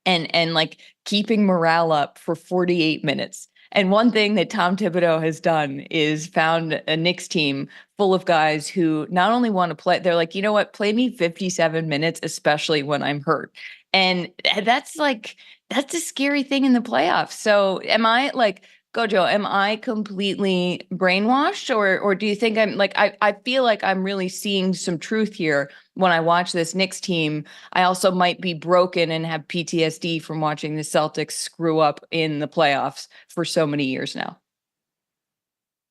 and like keeping morale up for 48 minutes. And one thing that Tom Thibodeau has done is found a Knicks team full of guys who not only want to play, they're like, you know what, play me 57 minutes, especially when I'm hurt. And that's a scary thing in the playoffs. So am I, like, GoJo, am I completely brainwashed, or do you think I'm like, I feel like I'm really seeing some truth here when I watch this Knicks team? I also might be broken and have PTSD from watching the Celtics screw up in the playoffs for so many years now.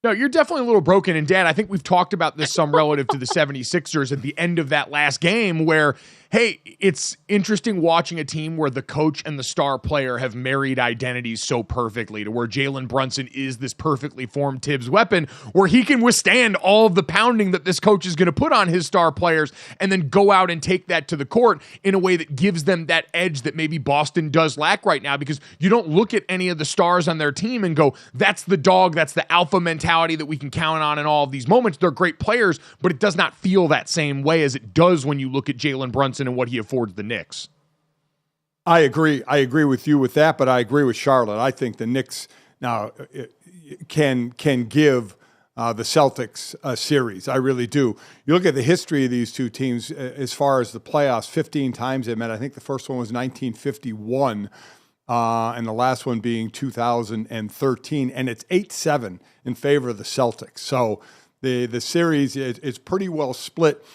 No, you're definitely a little broken. And Dan, I think we've talked about this some relative to the 76ers at the end of that last game where, hey, it's interesting watching a team where the coach and the star player have married identities so perfectly to where Jalen Brunson is this perfectly formed Tibbs weapon where he can withstand all of the pounding that this coach is going to put on his star players and then go out and take that to the court in a way that gives them that edge that maybe Boston does lack right now, because you don't look at any of the stars on their team and go, that's the dog, that's the alpha mentality that we can count on in all of these moments. They're great players, but it does not feel that same way as it does when you look at Jalen Brunson and what he affords the Knicks. I agree. I agree with you with that, but I agree with Charlotte. I think the Knicks now can give the Celtics a series. I really do. You look at the history of these two teams as far as the playoffs, 15 times they met. I think the first one was 1951. And the last one being 2013, and it's 8-7 in favor of the Celtics. So the series is pretty well split.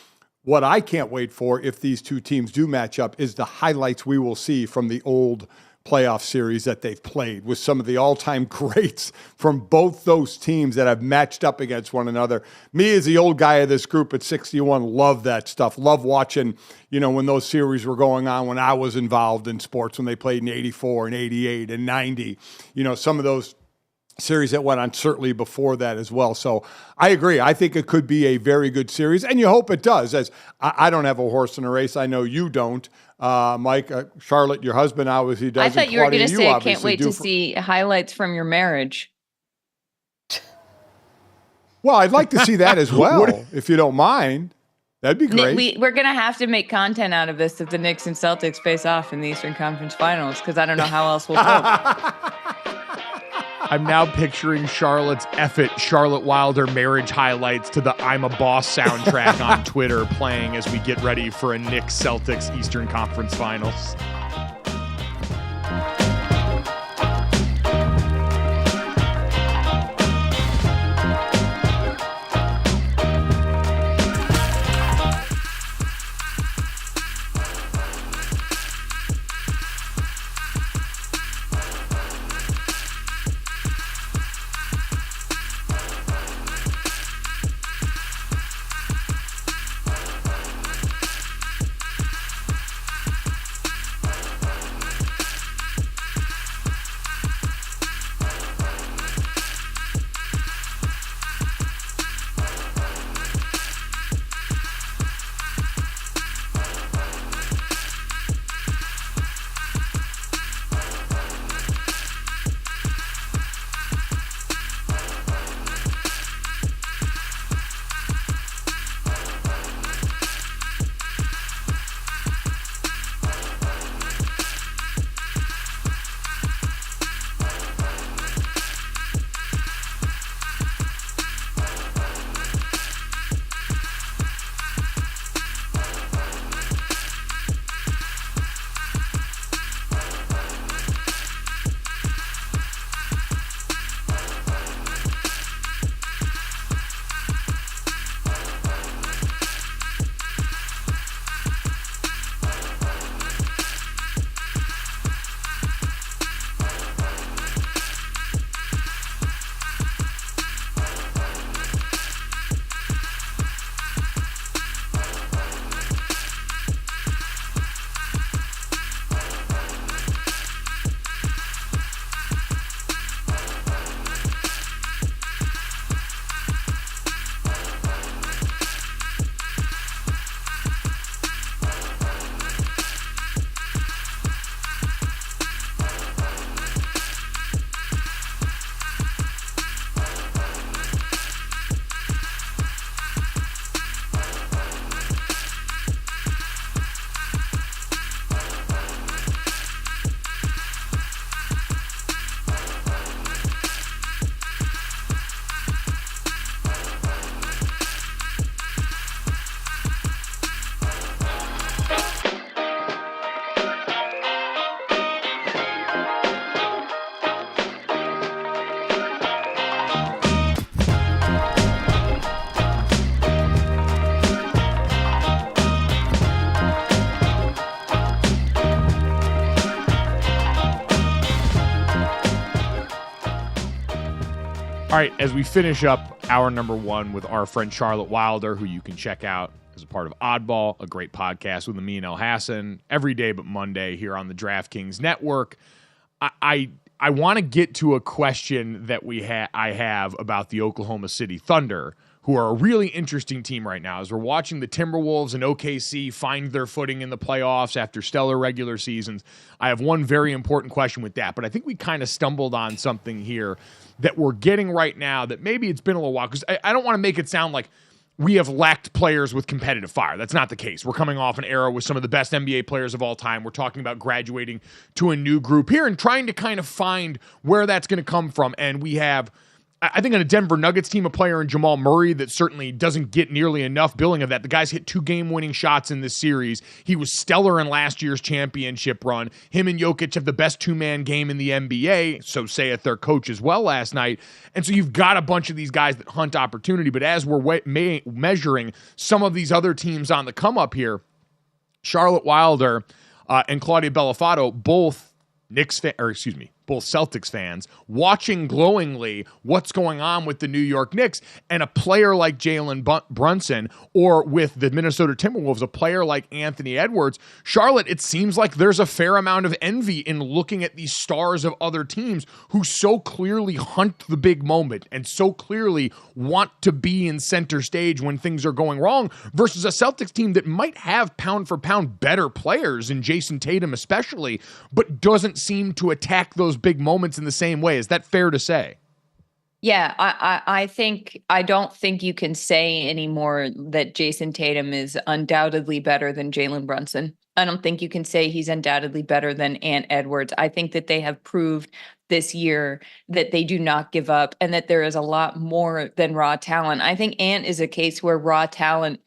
What I can't wait for, if these two teams do match up, is the highlights we will see from the old playoff series that they've played with some of the all-time greats from both those teams that have matched up against one another. Me, as the old guy of this group at 61, love that stuff. Love watching, when those series were going on when I was involved in sports, when they played in 84 and 88 and 90. Some of those series that went on certainly before that as well. So I agree. I think it could be a very good series, and you hope it does. As I don't have a horse in a race. I know you don't. Mike, Charlotte, your husband obviously does. I thought you were going to say, I can't wait to see highlights from your marriage. Well, I'd like to see that as well, if you don't mind. That'd be great. We're going to have to make content out of this if the Knicks and Celtics face off in the Eastern Conference Finals, because I don't know how else we'll go. I'm now picturing Charlotte's Charlotte Wilder marriage highlights to the I'm a Boss soundtrack on Twitter playing as we get ready for a Knicks Celtics Eastern Conference Finals. All right, as we finish up hour number one with our friend Charlotte Wilder, who you can check out as a part of Oddball, a great podcast with me and El Hassan every day but Monday here on the DraftKings Network. I want to get to a question that I have about the Oklahoma City Thunder, who are a really interesting team right now. As we're watching the Timberwolves and OKC find their footing in the playoffs after stellar regular seasons, I have one very important question with that, but I think we kind of stumbled on something here that we're getting right now that maybe it's been a little while, because I don't want to make it sound like we have lacked players with competitive fire. That's not the case. We're coming off an era with some of the best NBA players of all time. We're talking about graduating to a new group here and trying to kind of find where that's going to come from. And we have, I think, on a Denver Nuggets team, a player in Jamal Murray that certainly doesn't get nearly enough billing of that. The guy's hit 2 game-winning shots in this series. He was stellar in last year's championship run. Him and Jokic have the best 2-man game in the NBA, so saith their coach as well last night. And so you've got a bunch of these guys that hunt opportunity, but as we're measuring some of these other teams on the come-up here, Charlotte Wilder and Claudia Bellafato, both Celtics fans, watching glowingly what's going on with the New York Knicks, and a player like Jalen Brunson, or with the Minnesota Timberwolves, a player like Anthony Edwards. Charlotte, it seems like there's a fair amount of envy in looking at these stars of other teams who so clearly hunt the big moment and so clearly want to be in center stage when things are going wrong, versus a Celtics team that might have pound for pound better players, in Jason Tatum especially, but doesn't seem to attack those big moments in the same way. Is that fair to say? Yeah, I don't think you can say anymore that Jason Tatum is undoubtedly better than Jalen Brunson. I don't think you can say he's undoubtedly better than Ant Edwards. I think that they have proved this year that they do not give up and that there is a lot more than raw talent. I think Ant is a case where raw talent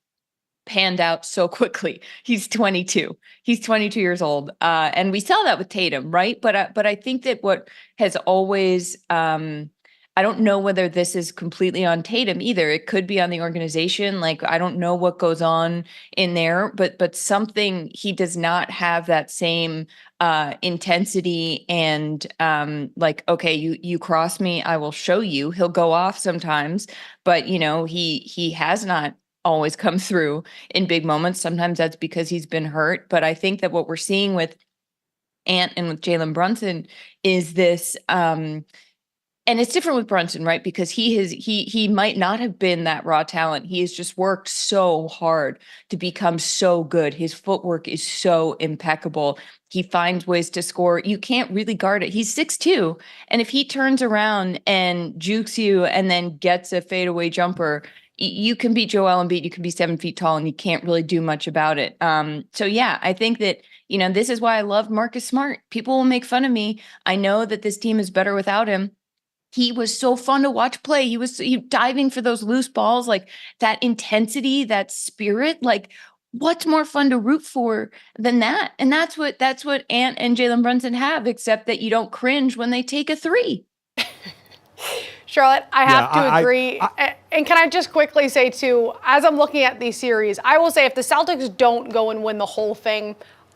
panned out so quickly. He's 22. He's 22 years old. And we saw that with Tatum, right? But I think that what has always, I don't know whether this is completely on Tatum either. It could be on the organization. Like, I don't know what goes on in there, but something, he does not have that same intensity and like, okay, you cross me, I will show you. He'll go off sometimes, but he has not always come through in big moments. Sometimes that's because he's been hurt. But I think that what we're seeing with Ant and with Jalen Brunson is this, and it's different with Brunson, right? Because he might not have been that raw talent. He has just worked so hard to become so good. His footwork is so impeccable. He finds ways to score. You can't really guard it. He's 6'2", and if he turns around and jukes you and then gets a fadeaway jumper, you can beat Joel Embiid. You can be 7 feet tall, and you can't really do much about it. So yeah, I think that this is why I love Marcus Smart. People will make fun of me. I know that this team is better without him. He was so fun to watch play. He was diving for those loose balls, like that intensity, that spirit. Like, what's more fun to root for than that? And that's what Ant and Jalen Brunson have, except that you don't cringe when they take a 3. Charlotte, I have to agree. And can I just quickly say, too, as I'm looking at these series, I will say if the Celtics don't go and win the whole thing,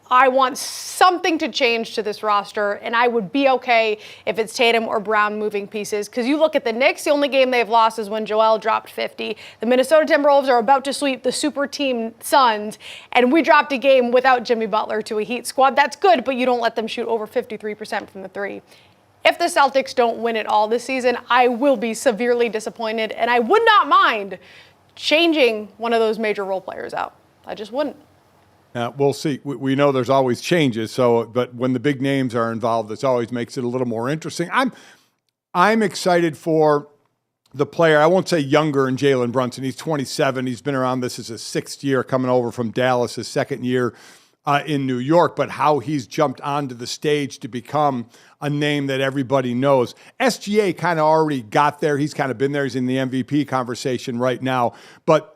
I want something to change to this roster, and I would be okay if it's Tatum or Brown moving pieces. Because you look at the Knicks, the only game they've lost is when Joel dropped 50. The Minnesota Timberwolves are about to sweep the super team Suns, and we dropped a game without Jimmy Butler to a Heat squad. That's good, but you don't let them shoot over 53% from the 3. If the Celtics don't win it all this season, I will be severely disappointed, and I would not mind changing one of those major role players out. I just wouldn't. We'll see. We know there's always changes, but when the big names are involved, it always makes it a little more interesting. I'm excited for the player. I won't say younger in Jalen Brunson. He's 27. He's been around. This is his 6th year coming over from Dallas, his 2nd year in New York, but how he's jumped onto the stage to become a name that everybody knows. SGA kind of already got there. He's kind of been there. He's in the MVP conversation right now, but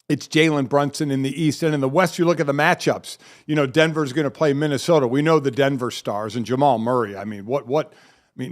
it's Jalen Brunson in the East. And in the West, you look at the matchups. Denver's going to play Minnesota. We know the Denver Stars and Jamal Murray. I mean,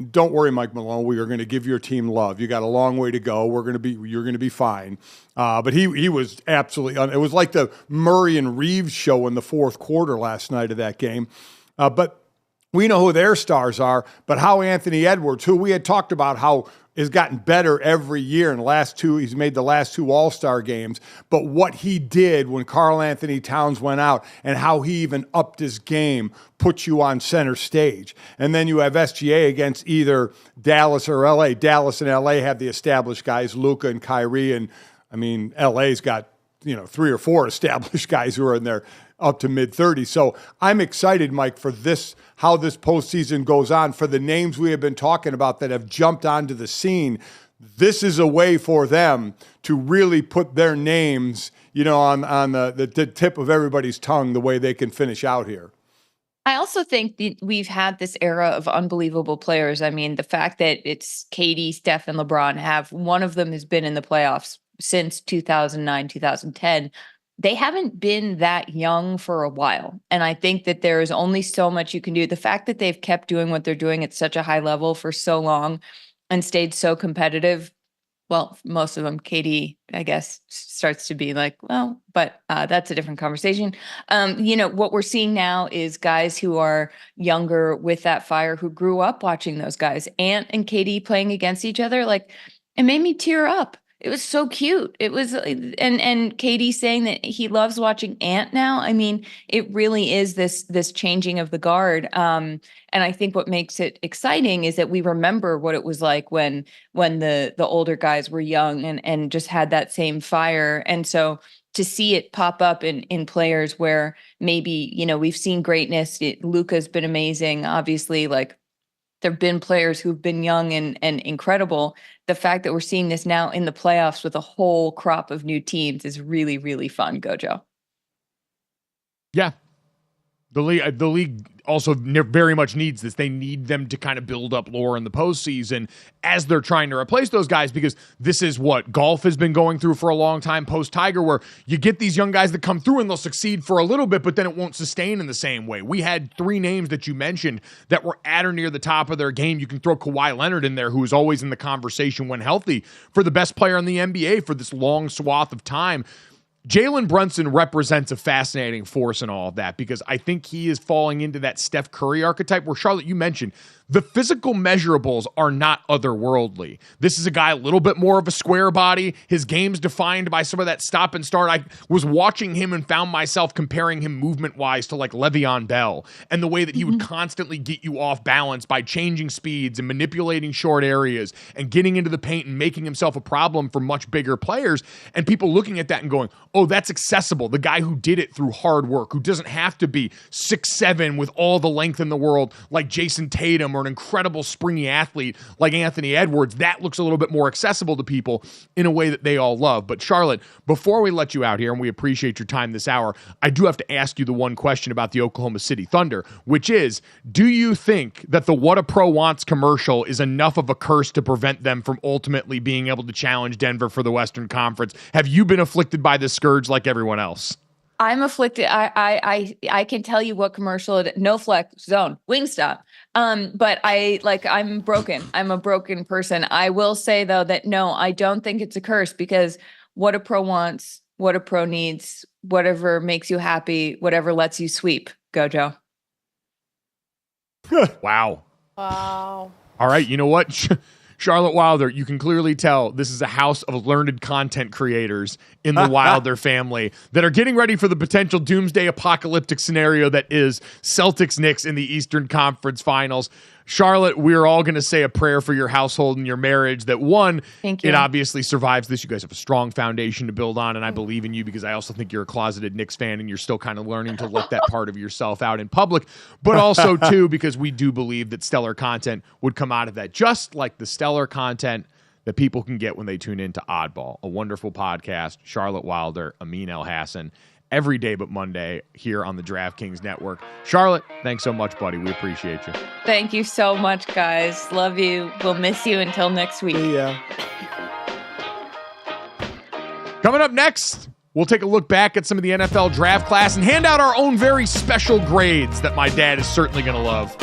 don't worry, Mike Malone. We are going to give your team love. You got a long way to go. You're going to be fine. But he was absolutely. It was like the Murray and Reeves show in the 4th quarter last night of that game. But we know who their stars are. But how Anthony Edwards, who we had talked about how has gotten better every year. In the last two, he's made the last two All-Star games. But what he did when Karl Anthony Towns went out and how he even upped his game puts you on center stage. And then you have SGA against either Dallas or LA. Dallas and LA have the established guys, Luka and Kyrie. And I mean, LA's got, 3 or 4 established guys who are in there up to mid-30s. So I'm excited, Mike, for this, how this postseason goes on, for the names we have been talking about that have jumped onto the scene. This is a way for them to really put their names, on the tip of everybody's tongue, the way they can finish out here. I also think that we've had this era of unbelievable players. I mean, the fact that it's KD, Steph, and LeBron one of them has been in the playoffs since 2009, 2010. They haven't been that young for a while. And I think that there is only so much you can do. The fact that they've kept doing what they're doing at such a high level for so long and stayed so competitive. Well, most of them, KD, I guess, starts to be like, well, but that's a different conversation. What we're seeing now is guys who are younger with that fire, who grew up watching those guys, Ant and KD playing against each other. Like, it made me tear up. It was so cute. It was, and KD saying that he loves watching Ant now. I mean, it really is this changing of the guard. And I think what makes it exciting is that we remember what it was like when the older guys were young and just had that same fire. And so to see it pop up in players where maybe, we've seen greatness. Luka's been amazing, obviously, like, there have been players who've been young and incredible. The fact that we're seeing this now in the playoffs with a whole crop of new teams is really, really fun, Gojo. Yeah. The league also very much needs this. They need them to kind of build up lore in the postseason as they're trying to replace those guys, because this is what golf has been going through for a long time post-Tiger, where you get these young guys that come through and they'll succeed for a little bit, but then it won't sustain in the same way. We had 3 names that you mentioned that were at or near the top of their game. You can throw Kawhi Leonard in there, who is always in the conversation when healthy for the best player in the NBA for this long swath of time. Jalen Brunson represents a fascinating force in all of that, because I think he is falling into that Steph Curry archetype where, Charlotte, you mentioned, the physical measurables are not otherworldly. This is a guy a little bit more of a square body. His game's defined by some of that stop and start. I was watching him and found myself comparing him movement-wise to like Le'Veon Bell, and the way that he would constantly get you off balance by changing speeds and manipulating short areas and getting into the paint and making himself a problem for much bigger players. And people looking at that and going, oh, that's accessible. The guy who did it through hard work, who doesn't have to be 6'7" with all the length in the world like Jason Tatum, or an incredible springy athlete like Anthony Edwards. That looks a little bit more accessible to people in a way that they all love. But Charlotte, before we let you out here, and we appreciate your time this hour, I do have to ask you the one question about the Oklahoma City Thunder, which is, do you think that the What a Pro Wants commercial is enough of a curse to prevent them from ultimately being able to challenge Denver for the Western Conference? Have you been afflicted by this scourge like everyone else? I'm afflicted. I can tell you what commercial no flex zone, Wingstop. But I'm broken. I'm a broken person. I will say though that no, I don't think it's a curse, because what a pro wants, what a pro needs, whatever makes you happy, whatever lets you sweep. Gojo. Wow. Wow. All right. You know what? Charlotte Wilder, you can clearly tell this is a house of learned content creators in the Wilder family that are getting ready for the potential doomsday apocalyptic scenario that is Celtics Knicks in the Eastern Conference Finals. Charlotte, we're all going to say a prayer for your household and your marriage, that one, it obviously survives this. You guys have a strong foundation to build on, and I believe in you, because I also think you're a closeted Knicks fan and you're still kind of learning to let that part of yourself out in public. But also, too, because we do believe that stellar content would come out of that, just like the stellar content that people can get when they tune into Oddball, a wonderful podcast. Charlotte Wilder, Amin Elhassan, every day but Monday here on the DraftKings Network. Charlotte, thanks so much, buddy. We appreciate you. Thank you so much, guys. Love you. We'll miss you until next week. Yeah. Coming up next, we'll take a look back at some of the NFL draft class and hand out our own very special grades that my dad is certainly going to love.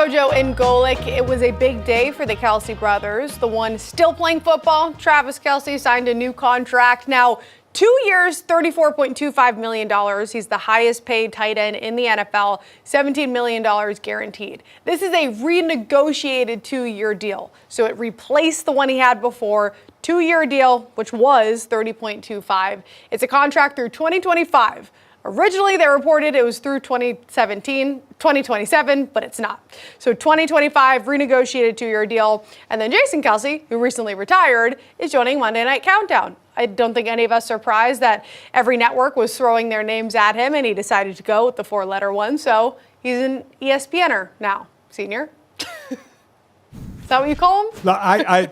GoJo and Golic. It was a big day for the Kelce brothers. The one still playing football, Travis Kelce, signed a new contract. Now, 2 years, $34.25 million. He's the highest paid tight end in the NFL, $17 million guaranteed. This is a renegotiated 2-year deal. So it replaced the one he had before, 2-year deal, which was $30.25. It's a contract through 2025. Originally, they reported it was through 2027, but it's not. So 2025, renegotiated 2-year deal. And then Jason Kelce, who recently retired, is joining Monday Night Countdown. I don't think any of us are surprised that every network was throwing their names at him, and he decided to go with the 4-letter one. So he's an ESPNer now, senior. Is that what you call him? No,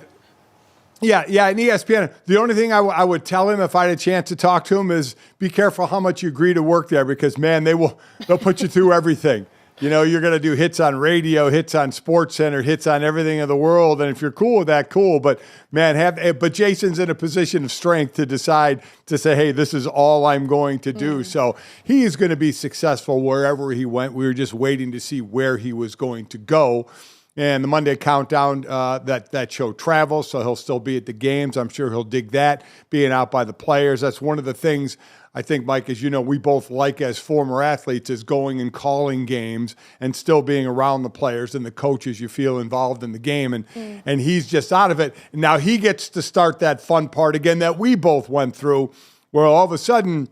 Yeah, an ESPN. The only thing I would tell him if I had a chance to talk to him is be careful how much you agree to work there, because, man, they'll put you through everything. You know, you're going to do hits on radio, hits on SportsCenter, hits on everything in the world. And if you're cool with that, cool. But, man, but Jason's in a position of strength to decide to say, hey, this is all I'm going to do. So he is going to be successful wherever he went. We were just waiting to see where he was going to go. And the Monday Countdown, that show travels, so he'll still be at the games. I'm sure he'll dig that, being out by the players. That's one of the things I think, Mike, as you know, we both like as former athletes, is going and calling games and still being around the players and the coaches you feel involved in the game. And he's just out of it. Now he gets to start that fun part again that we both went through, where all of a sudden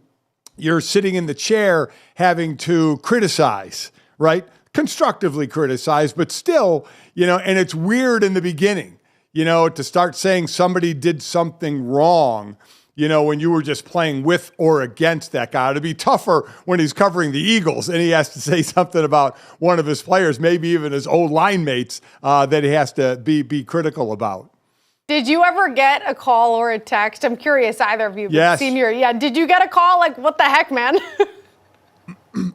you're sitting in the chair having to criticize, right? Constructively criticize, but still, you know, and it's weird in the beginning, you know, to start saying somebody did something wrong, you know, when you were just playing with or against that guy. It'd be tougher when he's covering the Eagles and he has to say something about one of his players, maybe even his old line mates, that he has to be critical about. Did you ever get a call or a text? I'm curious, either of you. Yes. Senior, yeah. Did you get a call like, what the heck, man?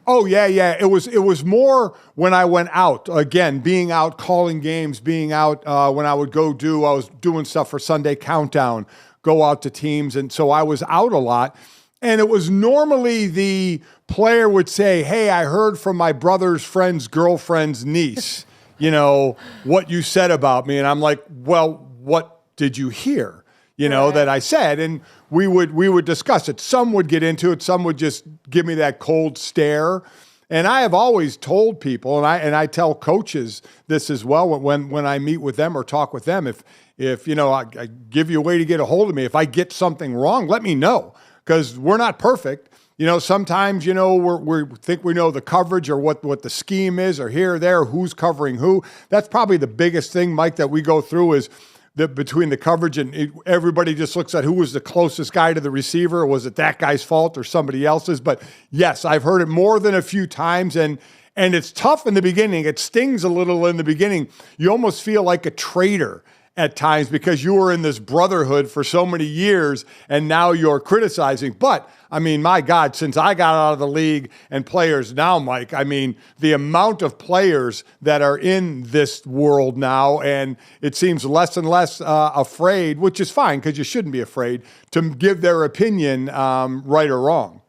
Oh, yeah. It was more when I went out. Again, being out, calling games, being out when I would I was doing stuff for Sunday Countdown, go out to teams. And so I was out a lot. And it was normally the player would say, hey, I heard from my brother's friend's girlfriend's niece, you know, what you said about me. And I'm like, well, what did you hear? You know, that I said, and we would discuss it. Some would get into it. Some would just give me that cold stare. And I have always told people, and I tell coaches this as well when I meet with them or talk with them, if you know, I give you a way to get a hold of me. If I get something wrong, let me know, because we're not perfect. You know, sometimes, you know, we think we know the coverage or what the scheme is, or here or there, who's covering who. That's probably the biggest thing, Mike, that we go through is between the coverage, and everybody just looks at who was the closest guy to the receiver. Was it that guy's fault or somebody else's? But yes, I've heard it more than a few times, and it's tough in the beginning. It stings a little in the beginning. You almost feel like a traitor at times because you were in this brotherhood for so many years and now you're criticizing. But I mean, my God, since I got out of the league and players now, Mike, I mean, the amount of players that are in this world now, and it seems less and less afraid, which is fine because you shouldn't be afraid, to give their opinion right or wrong.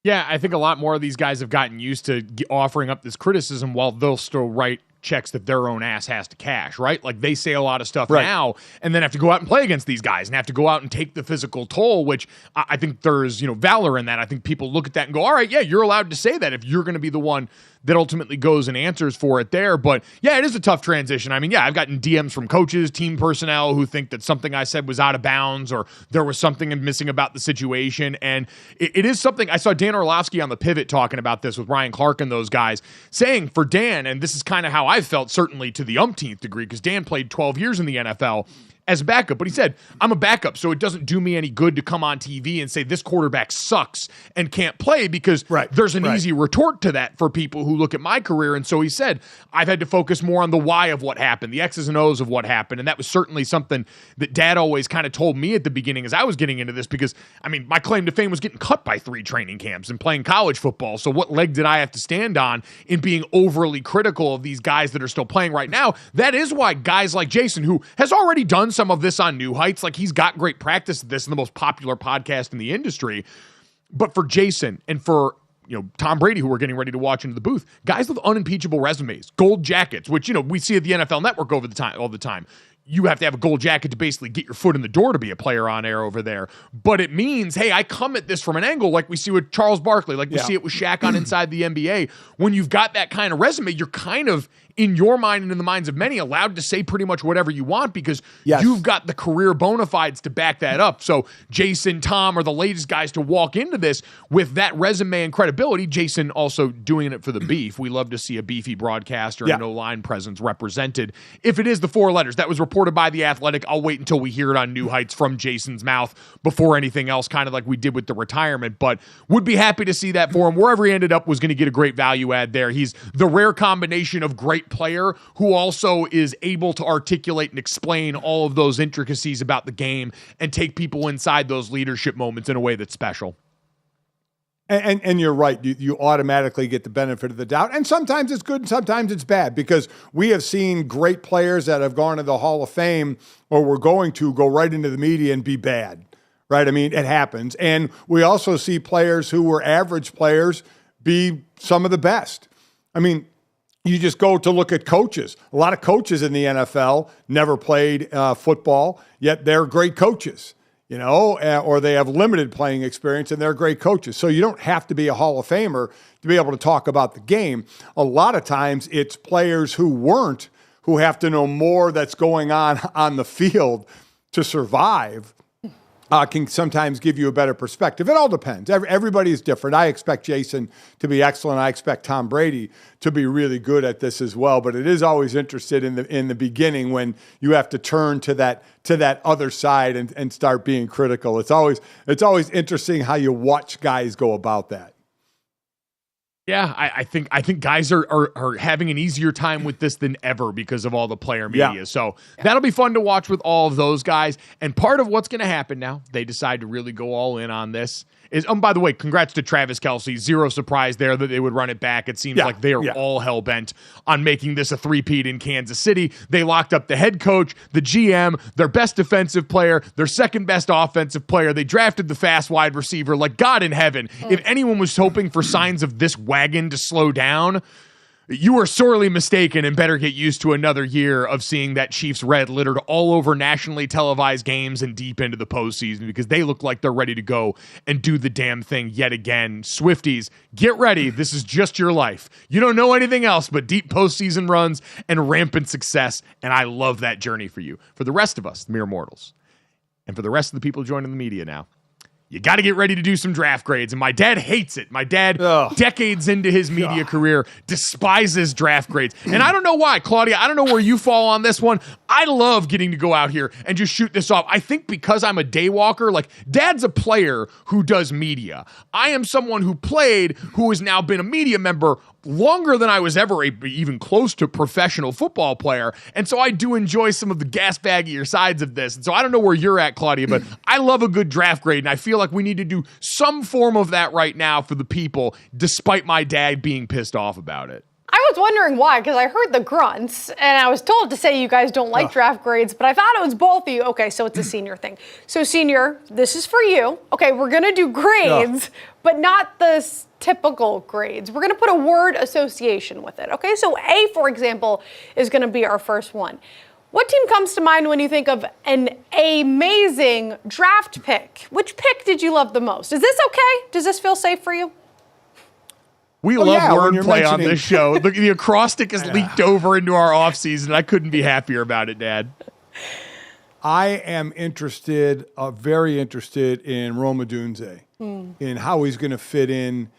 Yeah, I think a lot more of these guys have gotten used to offering up this criticism while they'll still write checks that their own ass has to cash, right? Like they say a lot of stuff now and then have to go out and play against these guys and have to go out and take the physical toll, which I think there's, you know, valor in that. I think people look at that and go, all right, yeah, you're allowed to say that if you're going to be the one that ultimately goes and answers for it there. But yeah, it is a tough transition. I mean, yeah, I've gotten DMs from coaches, team personnel who think that something I said was out of bounds or there was something missing about the situation. And it is something I saw Dan Orlovsky on The Pivot talking about this with Ryan Clark and those guys, saying for Dan, and this is kind of how I felt certainly to the umpteenth degree, because Dan played 12 years in the NFL as a backup, but he said, I'm a backup, so it doesn't do me any good to come on TV and say this quarterback sucks and can't play, because there's an easy retort to that for people who look at my career. And so he said, I've had to focus more on the why of what happened, the X's and O's of what happened. And that was certainly something that Dad always kind of told me at the beginning as I was getting into this, because, I mean, my claim to fame was getting cut by 3 training camps and playing college football. So what leg did I have to stand on in being overly critical of these guys that are still playing right now? That is why guys like Jason, who has already done some of this on New Heights, like he's got great practice at this in the most popular podcast in the industry. But for Jason and for Tom Brady, who we're getting ready to watch into the booth, guys with unimpeachable resumes, gold jackets, which, we see at the NFL Network all the time. You have to have a gold jacket to basically get your foot in the door to be a player on air over there. But it means, hey, I come at this from an angle like we see with Charles Barkley, like we see it with Shaq on Inside the NBA. When you've got that kind of resume, you're kind of, in your mind and in the minds of many, allowed to say pretty much whatever you want because you've got the career bona fides to back that up. So Jason, Tom are the latest guys to walk into this with that resume and credibility. Jason also doing it for the beef. We love to see a beefy broadcaster and no line presence represented. If it is the 4 letters, that was reported by The Athletic. I'll wait until we hear it on New Heights from Jason's mouth before anything else, kind of like we did with the retirement, but would be happy to see that for him. Wherever he ended up was going to get a great value add there. He's the rare combination of great player who also is able to articulate and explain all of those intricacies about the game and take people inside those leadership moments in a way that's special. And you're right. You automatically get the benefit of the doubt. And sometimes it's good and sometimes it's bad because we have seen great players that have gone to the Hall of Fame or were going to go right into the media and be bad, right? I mean, it happens. And we also see players who were average players be some of the best. I mean, you just go to look at coaches. A lot of coaches in the NFL never played football, yet they're great coaches, or they have limited playing experience and they're great coaches. So you don't have to be a Hall of Famer to be able to talk about the game. A lot of times it's players who weren't, who have to know more that's going on the field to survive. Can sometimes give you a better perspective. It all depends. Everybody is different. I expect Jason to be excellent. I expect Tom Brady to be really good at this as well. But it is always interesting in the beginning when you have to turn to that other side and start being critical. It's always interesting how you watch guys go about that. Yeah, I think guys are having an easier time with this than ever because of all the player media. Yeah. So that'll be fun to watch with all of those guys. And part of what's going to happen now, they decide to really go all in on this, is, by the way, congrats to Travis Kelce. Zero surprise there that they would run it back. It seems like they are all hell-bent on making this a three-peat in Kansas City. They locked up the head coach, the GM, their best defensive player, their second-best offensive player. They drafted the fast wide receiver. Like God in heaven, if anyone was hoping for signs of this wagon to slow down, you are sorely mistaken and better get used to another year of seeing that Chiefs red littered all over nationally televised games and deep into the postseason because they look like they're ready to go and do the damn thing yet again. Swifties, get ready. This is just your life. You don't know anything else but deep postseason runs and rampant success, and I love that journey for you. For the rest of us, the mere mortals, and for the rest of the people joining the media now, you got to get ready to do some draft grades. And my dad hates it. My dad, decades into his media career, despises draft grades. And I don't know why, Claudia. I don't know where you fall on this one. I love getting to go out here and just shoot this off. I think because I'm a day walker, like Dad's a player who does media. I am someone who played, who has now been a media member longer than I was ever even close to professional football player. And so I do enjoy some of the gas baggier sides of this. And so I don't know where you're at, Claudia, but I love a good draft grade. And I feel like we need to do some form of that right now for the people, despite my dad being pissed off about it. I was wondering why, because I heard the grunts, and I was told to say you guys don't like draft grades, but I thought it was both of you. Okay, so it's a senior thing. So senior, this is for you. Okay, we're going to do grades, but not the typical grades. We're going to put a word association with it. Okay, so A, for example, is going to be our first one. What team comes to mind when you think of an amazing draft pick? Which pick did you love the most? Is this okay? Does this feel safe for you? We love wordplay on this show. The acrostic has leaked over into our offseason. I couldn't be happier about it, Dad. I am very interested in Rome Odunze, in how he's going to fit in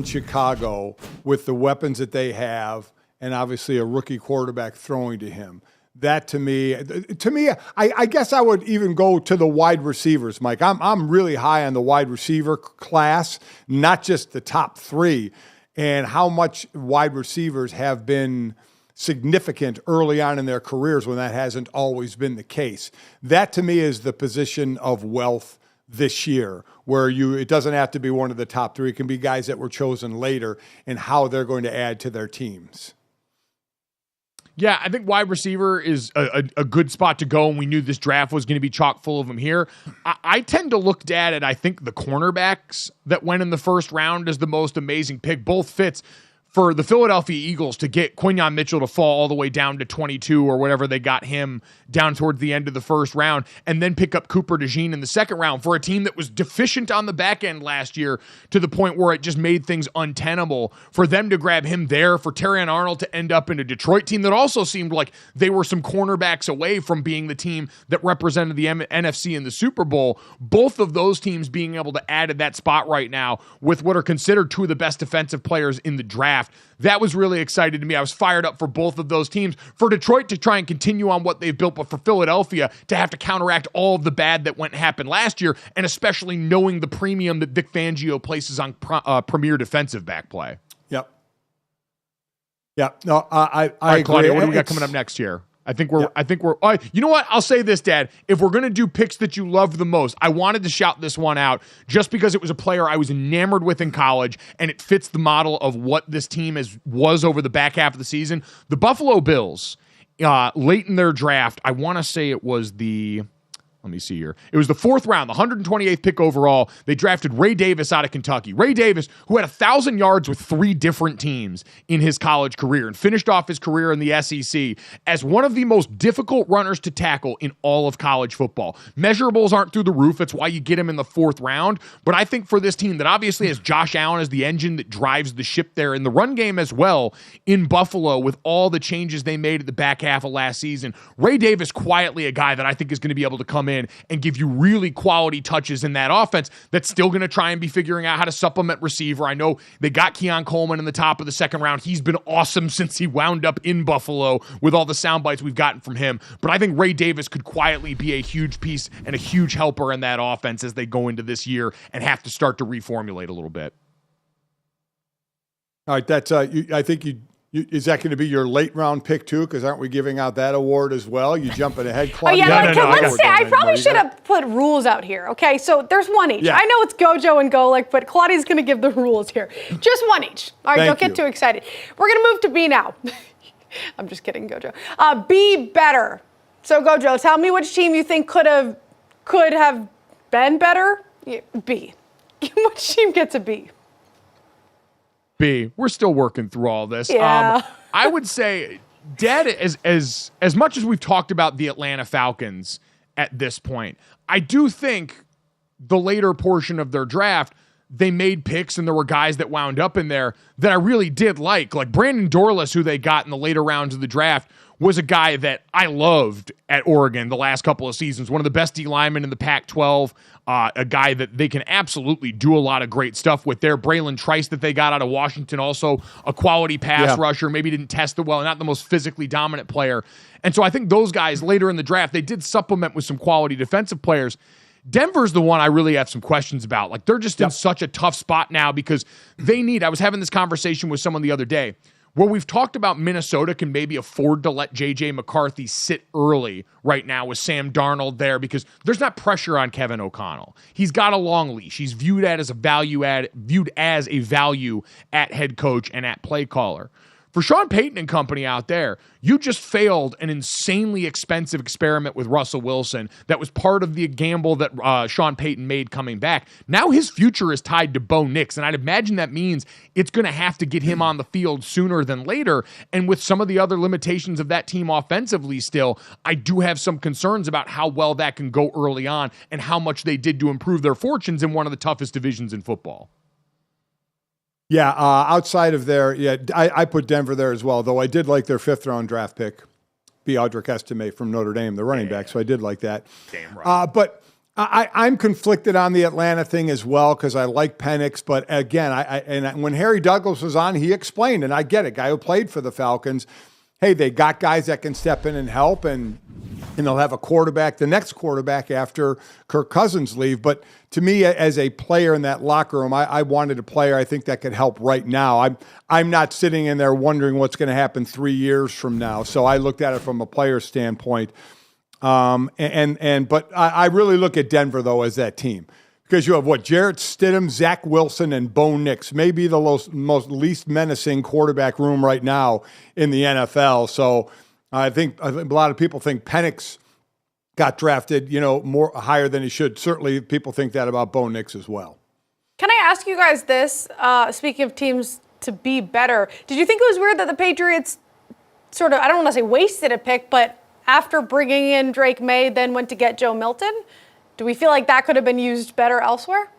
Chicago with the weapons that they have, and obviously a rookie quarterback throwing to him. That to me, I guess I would even go to the wide receivers, Mike. I'm really high on the wide receiver class, not just the top three, and how much wide receivers have been significant early on in their careers when that hasn't always been the case. That to me is the position of wealth this year, where it doesn't have to be one of the top three. It can be guys that were chosen later and how they're going to add to their teams. Yeah, I think wide receiver is a good spot to go, and we knew this draft was going to be chock full of them here. I tend to look at it, I think the cornerbacks that went in the first round as the most amazing pick. Both fits for the Philadelphia Eagles to get Quinyon Mitchell to fall all the way down to 22 or whatever they got him down towards the end of the first round, and then pick up Cooper DeJean in the second round for a team that was deficient on the back end last year to the point where it just made things untenable. For them to grab him there, for Terrion Arnold to end up in a Detroit team that also seemed like they were some cornerbacks away from being the team that represented the NFC in the Super Bowl. Both of those teams being able to add at that spot right now with what are considered two of the best defensive players in the draft. That was really exciting to me. I was fired up for both of those teams. For Detroit to try and continue on what they've built, but for Philadelphia to have to counteract all of the bad that happened last year, and especially knowing the premium that Vic Fangio places on premier defensive back play. Yep. No, I All right, agree. Claudia, what do we got coming up next year? I think we're all right, you know what? I'll say this, Dad. If we're going to do picks that you love the most, I wanted to shout this one out just because it was a player I was enamored with in college, and it fits the model of what this team was over the back half of the season. The Buffalo Bills, late in their draft, I want to say it was let me see here. It was the fourth round, the 128th pick overall. They drafted Ray Davis out of Kentucky. Ray Davis, who had 1,000 yards with 3 different teams in his college career and finished off his career in the SEC as one of the most difficult runners to tackle in all of college football. Measurables aren't through the roof. That's why you get him in the fourth round. But I think for this team that obviously has Josh Allen as the engine that drives the ship there in the run game as well in Buffalo with all the changes they made at the back half of last season, Ray Davis quietly a guy that I think is going to be able to come in and give you really quality touches in that offense that's still going to try and be figuring out how to supplement receiver. I know they got Keon Coleman in the top of the second round. He's been awesome since he wound up in Buffalo with all the sound bites we've gotten from him. But I think Ray Davis could quietly be a huge piece and a huge helper in that offense as they go into this year and have to start to reformulate a little bit. All right, that's I think is that going to be your late round pick too? Because aren't we giving out that award as well? You jumping ahead, Claudia? Oh yeah, let's say I probably should have put rules out here. Okay, so there's one each. Yeah. I know it's GoJo and Golic, but Claudia's going to give the rules here. Just one each. All right, don't get too excited. We're going to move to B now. I'm just kidding, GoJo. Be better. So GoJo, tell me which team you think could have been better. B. Which team gets a B? B. We're still working through all this. Yeah. I would say, Dad, as much as we've talked about the Atlanta Falcons at this point, I do think the later portion of their draft, they made picks and there were guys that wound up in there that I really did like Brandon Dorlus, who they got in the later rounds of the draft, was a guy that I loved at Oregon the last couple of seasons. One of the best D linemen in the Pac-12, a guy that they can absolutely do a lot of great stuff with there. Braylon Trice that they got out of Washington, also a quality pass rusher, maybe didn't test it well, not the most physically dominant player. And so I think those guys later in the draft, they did supplement with some quality defensive players. Denver's the one I really have some questions about. They're just in such a tough spot now because I was having this conversation with someone the other day where we've talked about Minnesota can maybe afford to let J.J. McCarthy sit early right now with Sam Darnold there because there's not pressure on Kevin O'Connell. He's got a long leash. He's viewed as a value at head coach and at play caller. For Sean Payton and company out there, you just failed an insanely expensive experiment with Russell Wilson that was part of the gamble that Sean Payton made coming back. Now his future is tied to Bo Nix, and I'd imagine that means it's going to have to get him on the field sooner than later. And with some of the other limitations of that team offensively still, I do have some concerns about how well that can go early on and how much they did to improve their fortunes in one of the toughest divisions in football. Yeah, outside of there, I put Denver there as well, though I did like their 5th round draft pick, Audric Estime from Notre Dame, the running back, so I did like that. Damn right. But I'm conflicted on the Atlanta thing as well because I like Penix, but again, when Harry Douglas was on, he explained, and I get it, guy who played for the Falcons, hey, they got guys that can step in and help, and they'll have the next quarterback after Kirk Cousins leave. But to me, as a player in that locker room, I wanted a player I think that could help right now. I'm not sitting in there wondering what's going to happen 3 years from now. So I looked at it from a player standpoint. But I really look at Denver, though, as that team. Because you have Jarrett Stidham, Zach Wilson, and Bo Nix, maybe the most least menacing quarterback room right now in the NFL. So I think a lot of people think Penix got drafted, more higher than he should. Certainly people think that about Bo Nix as well. Can I ask you guys this? Speaking of teams to be better, did you think it was weird that the Patriots sort of, I don't want to say wasted a pick, but after bringing in Drake May, then went to get Joe Milton? Do we feel like that could have been used better elsewhere?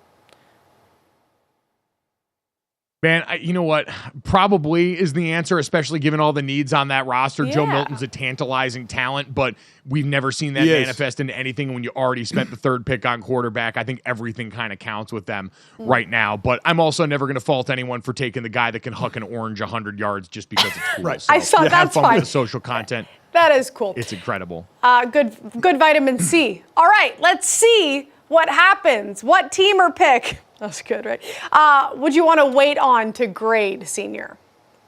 Man, you know what? Probably is the answer, especially given all the needs on that roster. Yeah. Joe Milton's a tantalizing talent, but we've never seen that manifest into anything when you already spent the third pick on quarterback. I think everything kind of counts with them right now. But I'm also never going to fault anyone for taking the guy that can huck an orange 100 yards just because it's cool. Right. So, I saw that's fun fine. With the social content. That is cool. It's incredible. Good vitamin C. All right, let's see what happens. What team or pick? That's good, right? Would you want to wait on to grade senior?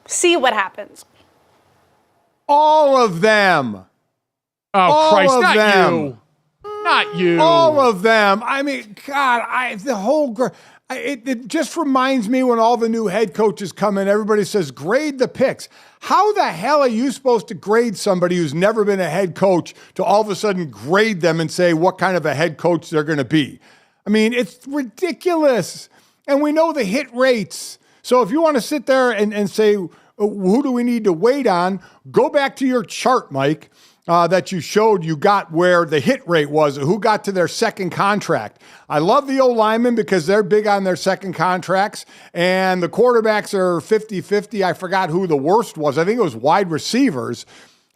See what happens. All of them. Oh, all Christ, of not them. you. Not you. All of them. I mean, God, the whole... It just reminds me when all the new head coaches come in, everybody says, grade the picks. How the hell are you supposed to grade somebody who's never been a head coach to all of a sudden grade them and say what kind of a head coach they're going to be? I mean, it's ridiculous. And we know the hit rates. So if you want to sit there and say, who do we need to wait on? Go back to your chart, Mike, that you showed you got where the hit rate was, who got to their second contract. I love the O-linemen because they're big on their second contracts, and the quarterbacks are 50-50. I forgot who the worst was. I think it was wide receivers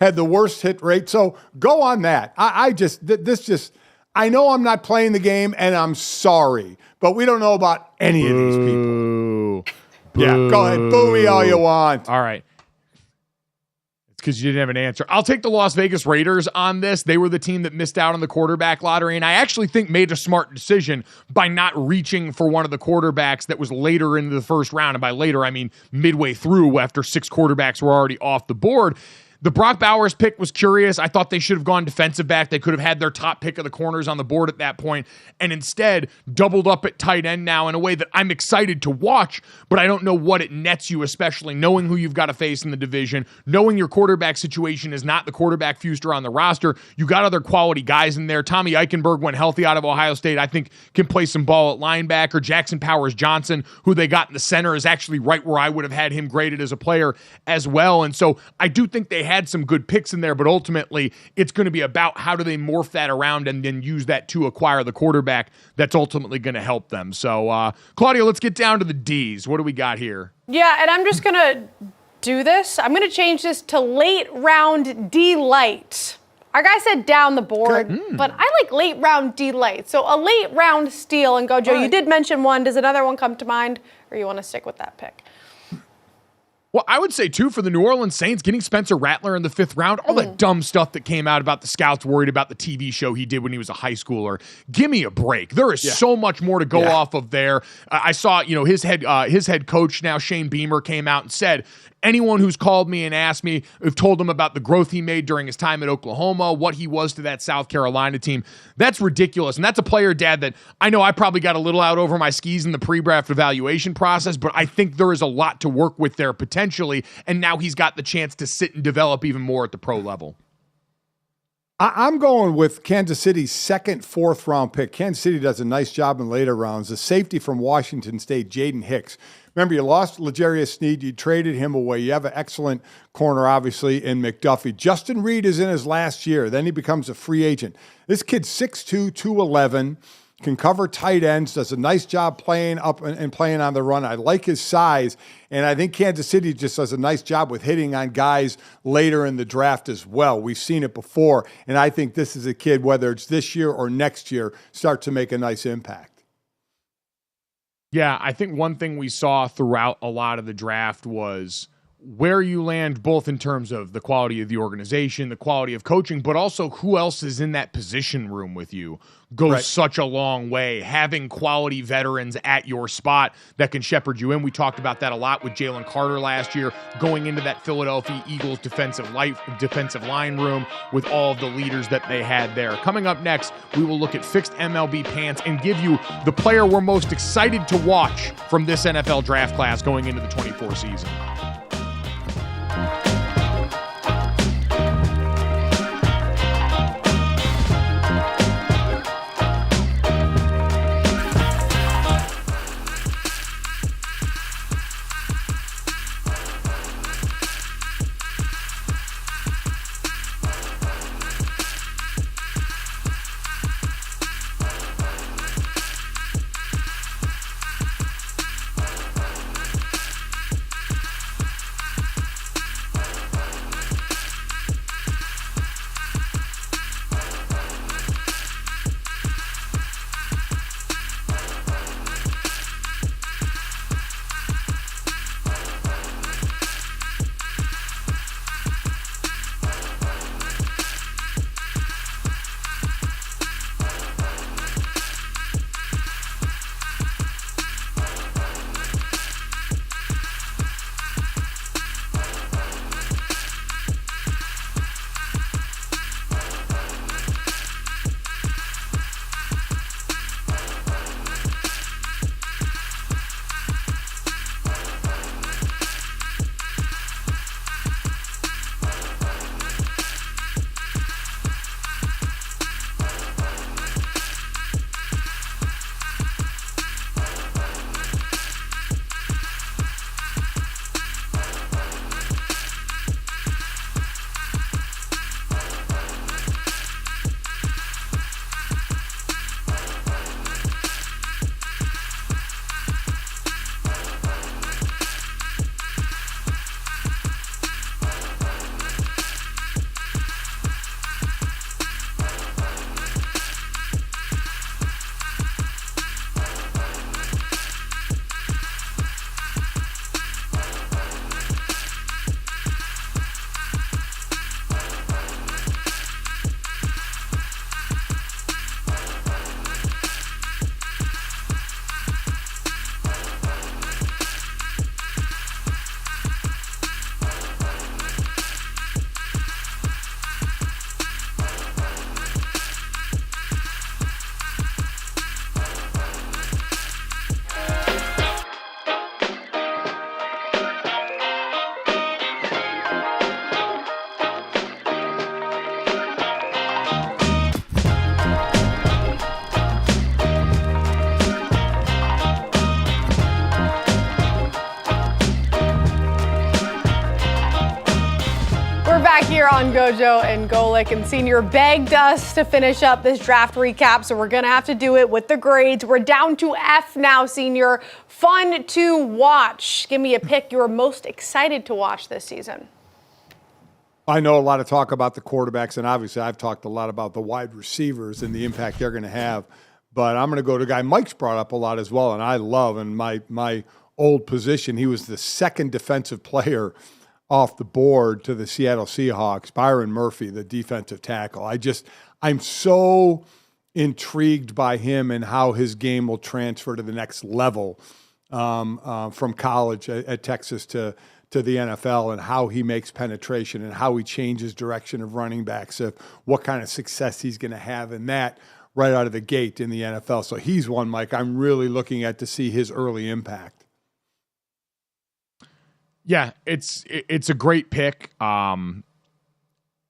had the worst hit rate. So go on that. I know I'm not playing the game, and I'm sorry, but we don't know about any of these people. Yeah, go ahead. Boo me all you want. All right. Because you didn't have an answer. I'll take the Las Vegas Raiders on this. They were the team that missed out on the quarterback lottery, and I actually think made a smart decision by not reaching for one of the quarterbacks that was later into the first round. And by later, I mean midway through after 6 quarterbacks were already off the board. The Brock Bowers pick was curious. I thought they should have gone defensive back. They could have had their top pick of the corners on the board at that point and instead doubled up at tight end now in a way that I'm excited to watch, but I don't know what it nets you, especially knowing who you've got to face in the division, knowing your quarterback situation is not the quarterback future on the roster. You got other quality guys in there. Tommy Eichenberg, when healthy out of Ohio State, I think can play some ball at linebacker. Jackson Powers Johnson, who they got in the center, is actually right where I would have had him graded as a player as well. And so I do think they had some good picks in there, but ultimately it's going to be about how do they morph that around and then use that to acquire the quarterback that's ultimately going to help them. So, Claudia, let's get down to the D's. What do we got here? Yeah, and I'm just going to do this. I'm going to change this to late round D light. Our guy said down the board, but I like late round D light. So a late round steal, and GoJo, you did mention one. Does another one come to mind, or you want to stick with that pick? Well, I would say, too, for the New Orleans Saints, getting Spencer Rattler in the 5th round, all that dumb stuff that came out about the scouts worried about the TV show he did when he was a high schooler. Give me a break. There is so much more to go off of there. I saw, his head coach now, Shane Beamer, came out and said, anyone who's called me and asked me, I've told them about the growth he made during his time at Oklahoma, what he was to that South Carolina team. That's ridiculous. And that's a player, Dad, that I know I probably got a little out over my skis in the pre-draft evaluation process, but I think there is a lot to work with there potentially. And now he's got the chance to sit and develop even more at the pro level. I'm going with Kansas City's second, 4th round pick. Kansas City does a nice job in later rounds. The safety from Washington State, Jaden Hicks. Remember, you lost L'Jarius Sneed. You traded him away. You have an excellent corner, obviously, in McDuffie. Justin Reed is in his last year. Then he becomes a free agent. This kid's 6'2", 211, can cover tight ends, does a nice job playing up and playing on the run. I like his size, and I think Kansas City just does a nice job with hitting on guys later in the draft as well. We've seen it before, and I think this is a kid, whether it's this year or next year, start to make a nice impact. Yeah, I think one thing we saw throughout a lot of the draft was where you land both in terms of the quality of the organization, the quality of coaching, but also who else is in that position room with you goes such a long way. Having quality veterans at your spot that can shepherd you in. We talked about that a lot with Jalen Carter last year, going into that Philadelphia Eagles defensive line room with all of the leaders that they had there. Coming up next, we will look at fixed MLB pants and give you the player we're most excited to watch from this NFL draft class going into the 24 season. back here on GoJo and Golic, and Senior begged us to finish up this draft recap, so we're going to have to do it with the grades. We're down to F now, Senior. Fun to watch. Give me a pick you were most excited to watch this season. I know a lot of talk about the quarterbacks, and obviously I've talked a lot about the wide receivers and the impact they're going to have. But I'm going to go to a guy Mike's brought up a lot as well, and I love, in my old position, he was the second defensive player off the board to the Seattle Seahawks, Byron Murphy, the defensive tackle. I'm so intrigued by him and how his game will transfer to the next level from college at Texas to the NFL, and how he makes penetration and how he changes direction of running backs, of what kind of success he's going to have in that right out of the gate in the NFL. So he's one, Mike, I'm really looking at to see his early impact. Yeah, it's a great pick. I'm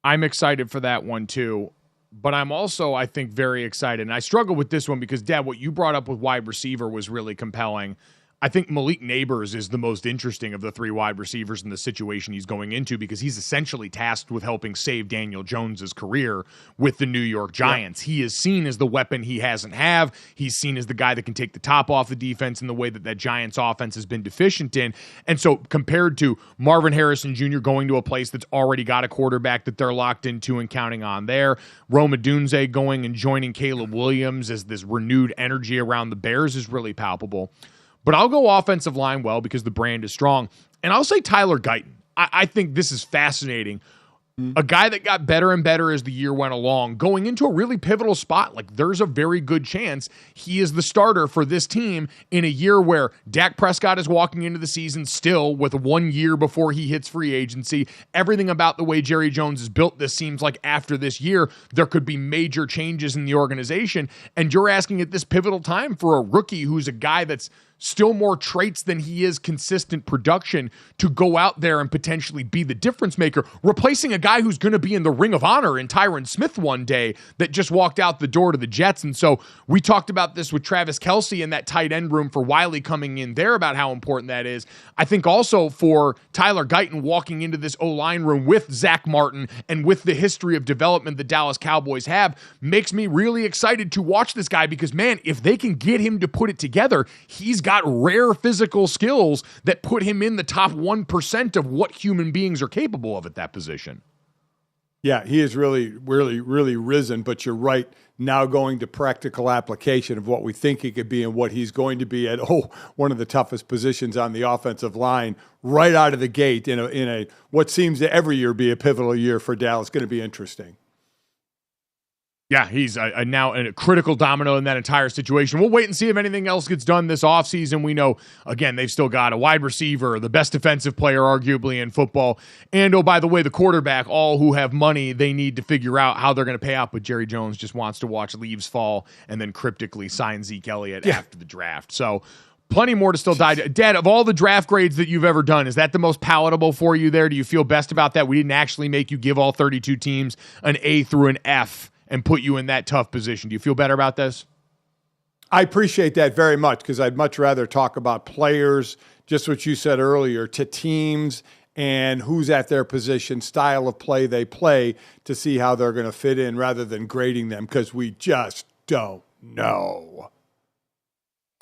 excited for that one too, but I'm also, I think, very excited. And I struggle with this one because, Dad, what you brought up with wide receiver was really compelling. I think Malik Neighbors is the most interesting of the three wide receivers in the situation he's going into, because he's essentially tasked with helping save Daniel Jones's career with the New York Giants. Yeah. He is seen as the weapon he hasn't have. He's seen as the guy that can take the top off the defense in the way that Giants offense has been deficient in. And so compared to Marvin Harrison Jr. going to a place that's already got a quarterback that they're locked into and counting on there, Rome Odunze going and joining Caleb Williams as this renewed energy around the Bears is really palpable. But I'll go offensive line because the brand is strong. And I'll say Tyler Guyton. I think this is fascinating. A guy that got better and better as the year went along, going into a really pivotal spot. Like, there's a very good chance he is the starter for this team in a year where Dak Prescott is walking into the season still with 1 year before he hits free agency. Everything about the way Jerry Jones is built, this seems like after this year, there could be major changes in the organization. And you're asking at this pivotal time for a rookie who's a guy that's still more traits than he is consistent production to go out there and potentially be the difference maker, replacing a guy who's going to be in the Ring of Honor in Tyron Smith one day that just walked out the door to the Jets. And so we talked about this with Travis Kelce in that tight end room for Wiley coming in there about how important that is. I think also for Tyler Guyton walking into this O-line room with Zach Martin and with the history of development the Dallas Cowboys have makes me really excited to watch this guy, because, man, if they can get him to put it together, he's got rare physical skills that put him in the top 1% of what human beings are capable of at that position. Yeah, he has really risen, but you're right, now going to practical application of what we think he could be and what he's going to be at one of the toughest positions on the offensive line right out of the gate in a what seems to every year be a pivotal year for Dallas. Going to be interesting. Yeah, he's now a critical domino in that entire situation. We'll wait and see if anything else gets done this offseason. We know, again, they've still got a wide receiver, the best defensive player arguably in football, and, oh, by the way, the quarterback, all who have money they need to figure out how they're going to pay out. But Jerry Jones just wants to watch leaves fall and then cryptically sign Zeke Elliott after the draft. So plenty more to still dive. Dad, of all the draft grades that you've ever done, is that the most palatable for you there? Do you feel best about that? We didn't actually make you give all 32 teams an A through an F and put you in that tough position. Do you feel better about this? I appreciate that very much, because I'd much rather talk about players, just what you said earlier, to teams and who's at their position, style of play they play, to see how they're going to fit in rather than grading them, because we just don't know.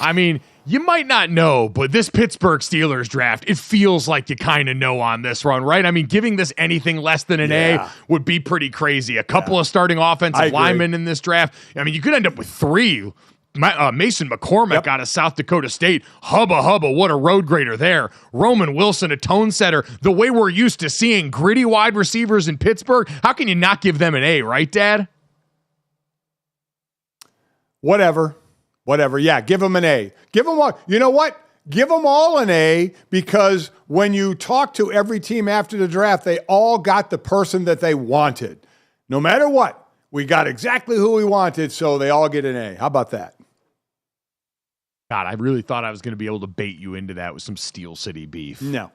I mean, you might not know, but this Pittsburgh Steelers draft, it feels like you kind of know on this run, right? I mean, giving this anything less than an A would be pretty crazy. A couple of starting offensive linemen in this draft. I mean, you could end up with 3. Mason McCormick out of South Dakota State. Hubba, what a road grader there. Roman Wilson, a tone setter. The way we're used to seeing gritty wide receivers in Pittsburgh, how can you not give them an A, right, Dad? Whatever. Yeah, give them an A. Give them all. You know what? Give them all an A, because when you talk to every team after the draft, they all got the person that they wanted. No matter what, we got exactly who we wanted, so they all get an A. How about that? God, I really thought I was going to be able to bait you into that with some Steel City beef. No.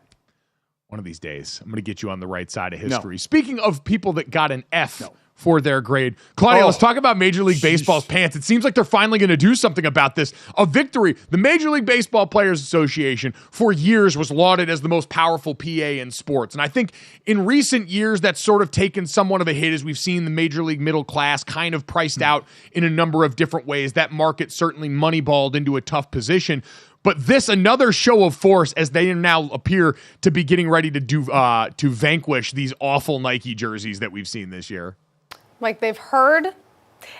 One of these days, I'm going to get you on the right side of history. No. Speaking of people that got an F for their grade. Claudia, Oh. let's talk about Major League Baseball's pants. It seems like they're finally going to do something about this. A victory. The Major League Baseball Players Association for years was lauded as the most powerful PA in sports. And I think in recent years, that's sort of taken somewhat of a hit as we've seen the Major League middle class kind of priced out in a number of different ways. That market certainly moneyballed into a tough position. But this, another show of force as they now appear to be getting ready to vanquish these awful Nike jerseys that we've seen this year. Like, they've heard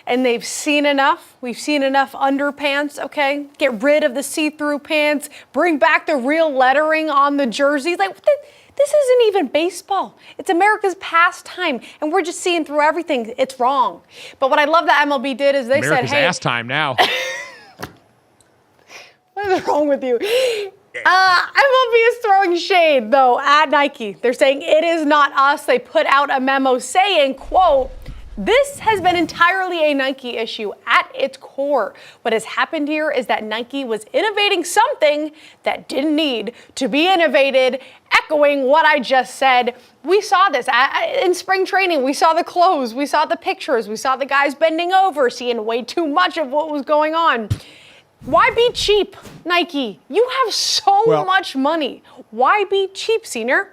and they've seen enough. We've seen enough underpants, okay? Get rid of the see-through pants. Bring back the real lettering on the jerseys. Like, this isn't even baseball. It's America's pastime, and we're just seeing through everything. It's wrong. But what I love that MLB did is they America's said, hey. ass time now. What is wrong with you? MLB is throwing shade, though, at Nike. They're saying it is not us. They put out a memo saying, quote, this has been entirely a Nike issue at its core. What has happened here is that Nike was innovating something that didn't need to be innovated, echoing what I just said. We saw this in spring training. We saw the clothes. We saw the pictures. We saw the guys bending over, seeing way too much of what was going on. Why be cheap, Nike? You have so much money. Why be cheap, Senior?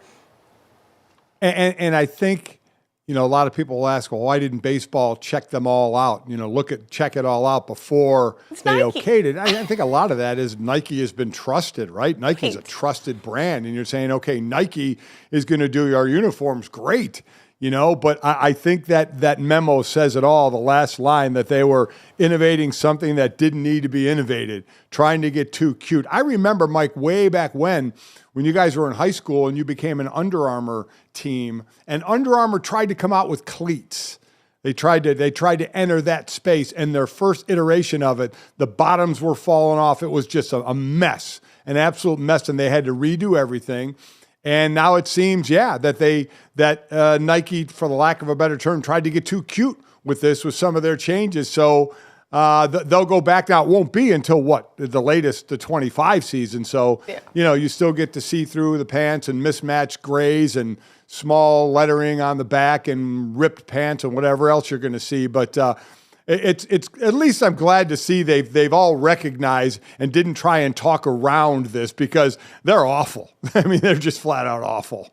And I think, you know, a lot of people will ask, well, why didn't baseball check them all out? You know, check it all out before they okayed it. I think a lot of that is Nike has been trusted, right? Nike's a trusted brand. And you're saying, okay, Nike is going to do our uniforms great. You know, but I think that memo says it all, the last line, that they were innovating something that didn't need to be innovated, trying to get too cute. I remember, Mike, way back when you guys were in high school and you became an Under Armour team, and Under Armour tried to come out with cleats. They tried to enter that space, and their first iteration of it, the bottoms were falling off. It was just a mess, an absolute mess, and they had to redo everything. And now it seems, that Nike, for the lack of a better term, tried to get too cute with some of their changes. So they'll go back now. It won't be until the latest, the 25 season. So, you know, you still get to see through the pants and mismatched grays and small lettering on the back and ripped pants and whatever else you're going to see. But it's at least I'm glad to see they've all recognized and didn't try and talk around this, because they're awful. I mean, they're just flat out awful.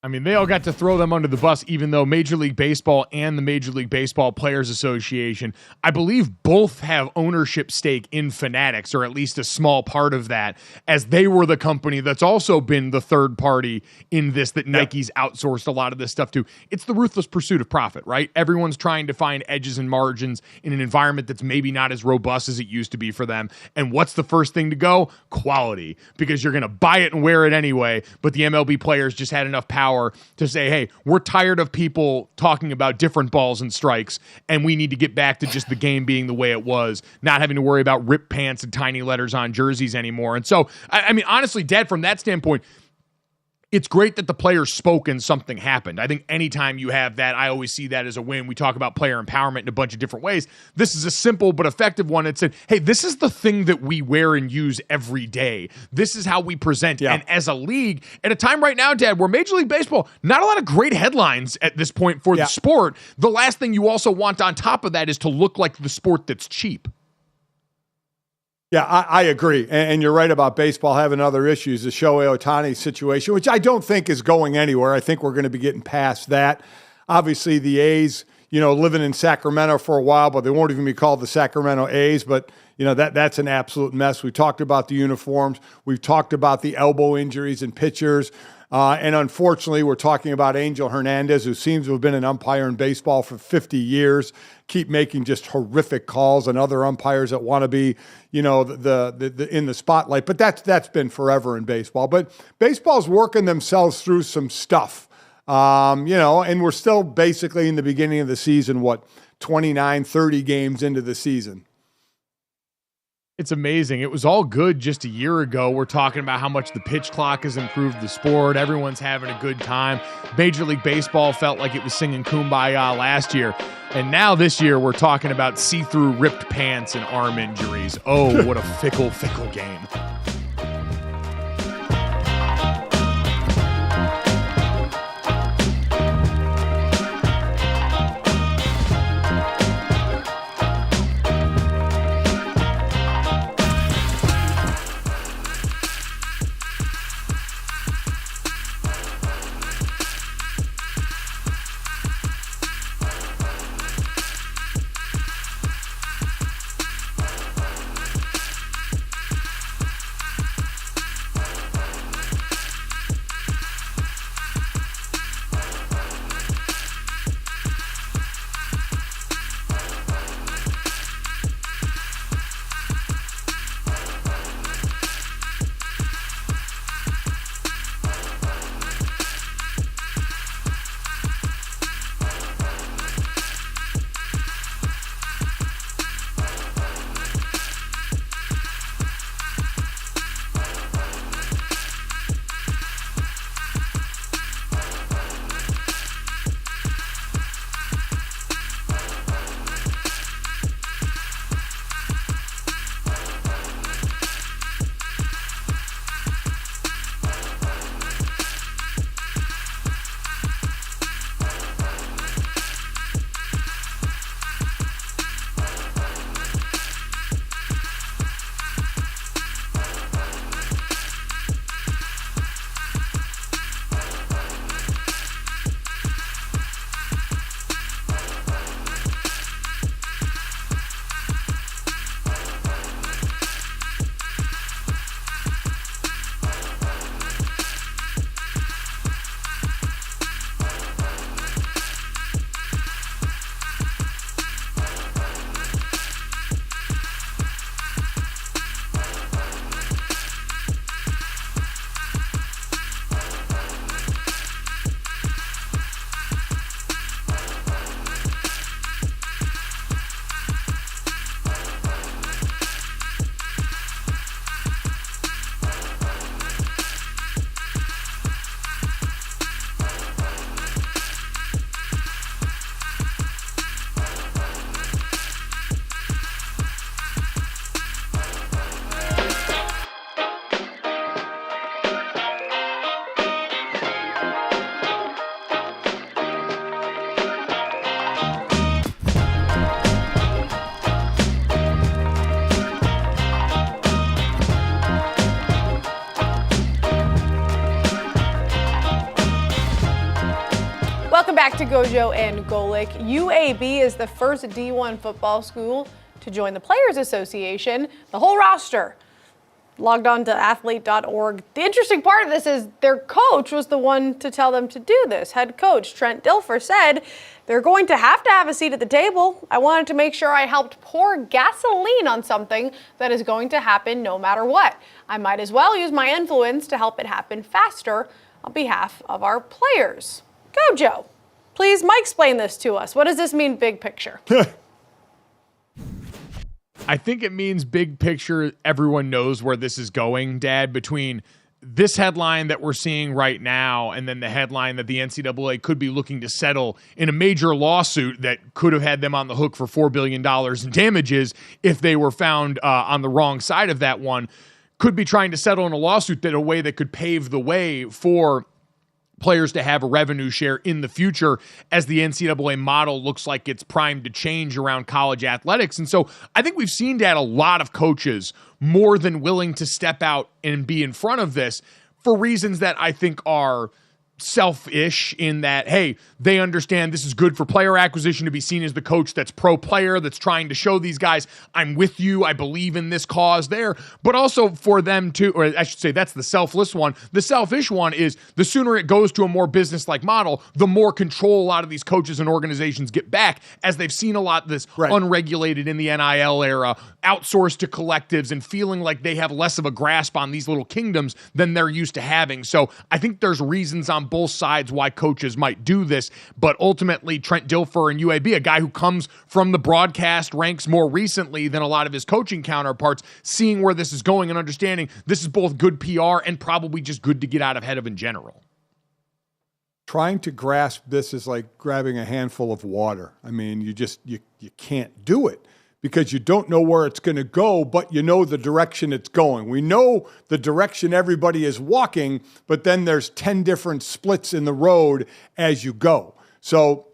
I mean, they all got to throw them under the bus, even though Major League Baseball and the Major League Baseball Players Association, I believe both have ownership stake in Fanatics, or at least a small part of that, as they were the company that's also been the third party in this that Nike's outsourced a lot of this stuff to. It's the ruthless pursuit of profit, right? Everyone's trying to find edges and margins in an environment that's maybe not as robust as it used to be for them. And what's the first thing to go? Quality, because you're going to buy it and wear it anyway. But the MLB players just had enough power to say, hey, we're tired of people talking about different balls and strikes, and we need to get back to just the game being the way it was, not having to worry about ripped pants and tiny letters on jerseys anymore. And so, I mean, honestly, Dad, from that standpoint, it's great that the players spoke and something happened. I think anytime you have that, I always see that as a win. We talk about player empowerment in a bunch of different ways. This is a simple but effective one. It said, hey, this is the thing that we wear and use every day. This is how we present. Yeah. And as a league, at a time right now, Dad, where Major League Baseball, not a lot of great headlines at this point for the sport. The last thing you also want on top of that is to look like the sport that's cheap. Yeah, I agree. And you're right about baseball having other issues. The Shohei Ohtani situation, which I don't think is going anywhere. I think we're going to be getting past that. Obviously, the A's, you know, living in Sacramento for a while, but they won't even be called the Sacramento A's. But, you know, that's an absolute mess. We talked about the uniforms. We've talked about the elbow injuries in pitchers. And unfortunately, we're talking about Angel Hernandez, who seems to have been an umpire in baseball for 50 years, keep making just horrific calls, and other umpires that want to be, you know, the in the spotlight. But that's been forever in baseball. But baseball's working themselves through some stuff, you know, and we're still basically in the beginning of the season, 29, 30 games into the season. It's amazing. It was all good just a year ago. We're talking about how much the pitch clock has improved the sport. Everyone's having a good time. Major League Baseball felt like it was singing Kumbaya last year. And now this year we're talking about see-through ripped pants and arm injuries. Oh, what a fickle, fickle game. Welcome back to GoJo and Golic. UAB is the first D1 football school to join the Players Association. The whole roster logged on to athlete.org. The interesting part of this is their coach was the one to tell them to do this. Head coach Trent Dilfer said they're going to have a seat at the table. I wanted to make sure I helped pour gasoline on something that is going to happen no matter what. I might as well use my influence to help it happen faster on behalf of our players. GoJo, please, Mike, explain this to us. What does this mean big picture? I think it means big picture. Everyone knows where this is going, Dad, between this headline that we're seeing right now and then the headline that the NCAA could be looking to settle in a major lawsuit that could have had them on the hook for $4 billion in damages if they were found on the wrong side of that one, could be trying to settle in a lawsuit that a way that could pave the way for players to have a revenue share in the future as the NCAA model looks like it's primed to change around college athletics. And so I think we've seen, Dad, a lot of coaches more than willing to step out and be in front of this for reasons that I think are selfish, in that, hey, they understand this is good for player acquisition to be seen as the coach that's pro player, that's trying to show these guys, I'm with you, I believe in this cause there, but also for them to, or I should say that's the selfless one. The selfish one is the sooner it goes to a more business-like model, the more control a lot of these coaches and organizations get back, as they've seen a lot of this unregulated in the NIL era, outsourced to collectives and feeling like they have less of a grasp on these little kingdoms than they're used to having. So I think there's reasons on both sides why coaches might do this, but ultimately Trent Dilfer and UAB, a guy who comes from the broadcast ranks more recently than a lot of his coaching counterparts, seeing where this is going and understanding this is both good PR and probably just good to get out ahead of in general. Trying to grasp this is like grabbing a handful of water. I mean, you can't do it, because you don't know where it's going to go, but you know the direction it's going. We know the direction everybody is walking, but then there's 10 different splits in the road as you go. So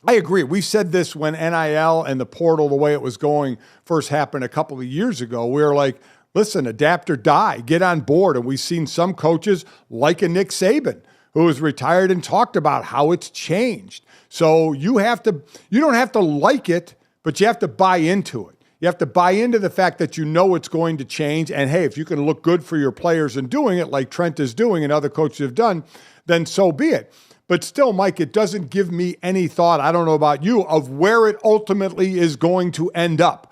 I agree. We said this when NIL and the portal, the way it was going, first happened a couple of years ago. We were like, listen, adapt or die, get on board. And we've seen some coaches like a Nick Saban, who has retired and talked about how it's changed. So you don't have to like it, but you have to buy into it. You have to buy into the fact that you know it's going to change. And hey, if you can look good for your players in doing it, like Trent is doing and other coaches have done, then so be it. But still, Mike, it doesn't give me any thought, I don't know about you, of where it ultimately is going to end up.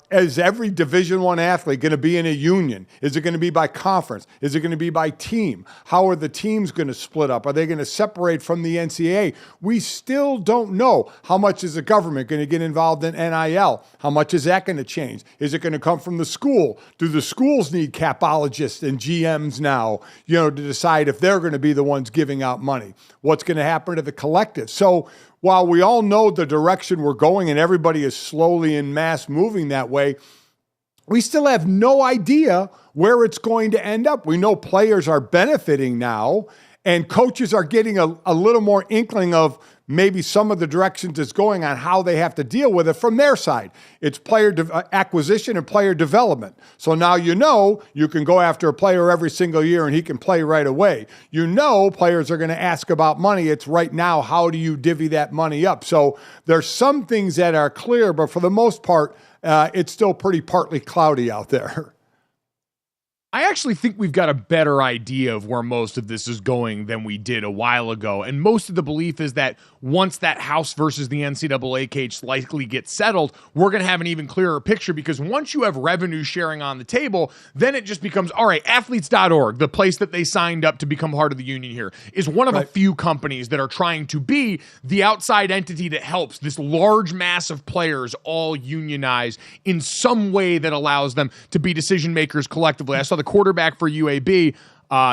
Is every Division I athlete going to be in a union? Is it going to be by conference? Is it going to be by team? How are the teams going to split up? Are they going to separate from the NCAA? We still don't know. How much is the government going to get involved in NIL? How much is that going to change? Is it going to come from the school? Do the schools need capologists and GMs now, to decide if they're going to be the ones giving out money? What's going to happen to the collective? So while we all know the direction we're going and everybody is slowly en masse moving that way, we still have no idea where it's going to end up. We know players are benefiting now, and coaches are getting a little more inkling of maybe some of the directions it's going on, how they have to deal with it from their side. It's player acquisition and player development. So now you can go after a player every single year and he can play right away. Players are going to ask about money. It's right now, how do you divvy that money up? So there's some things that are clear, but for the most part, it's still pretty partly cloudy out there. I actually think we've got a better idea of where most of this is going than we did a while ago. And most of the belief is that once that House versus the NCAA case likely gets settled, we're going to have an even clearer picture, because once you have revenue sharing on the table, then it just becomes, all right, athletes.org, the place that they signed up to become part of the union here, is one of a few companies that are trying to be the outside entity that helps this large mass of players all unionize in some way that allows them to be decision makers collectively. I saw the quarterback for UAB,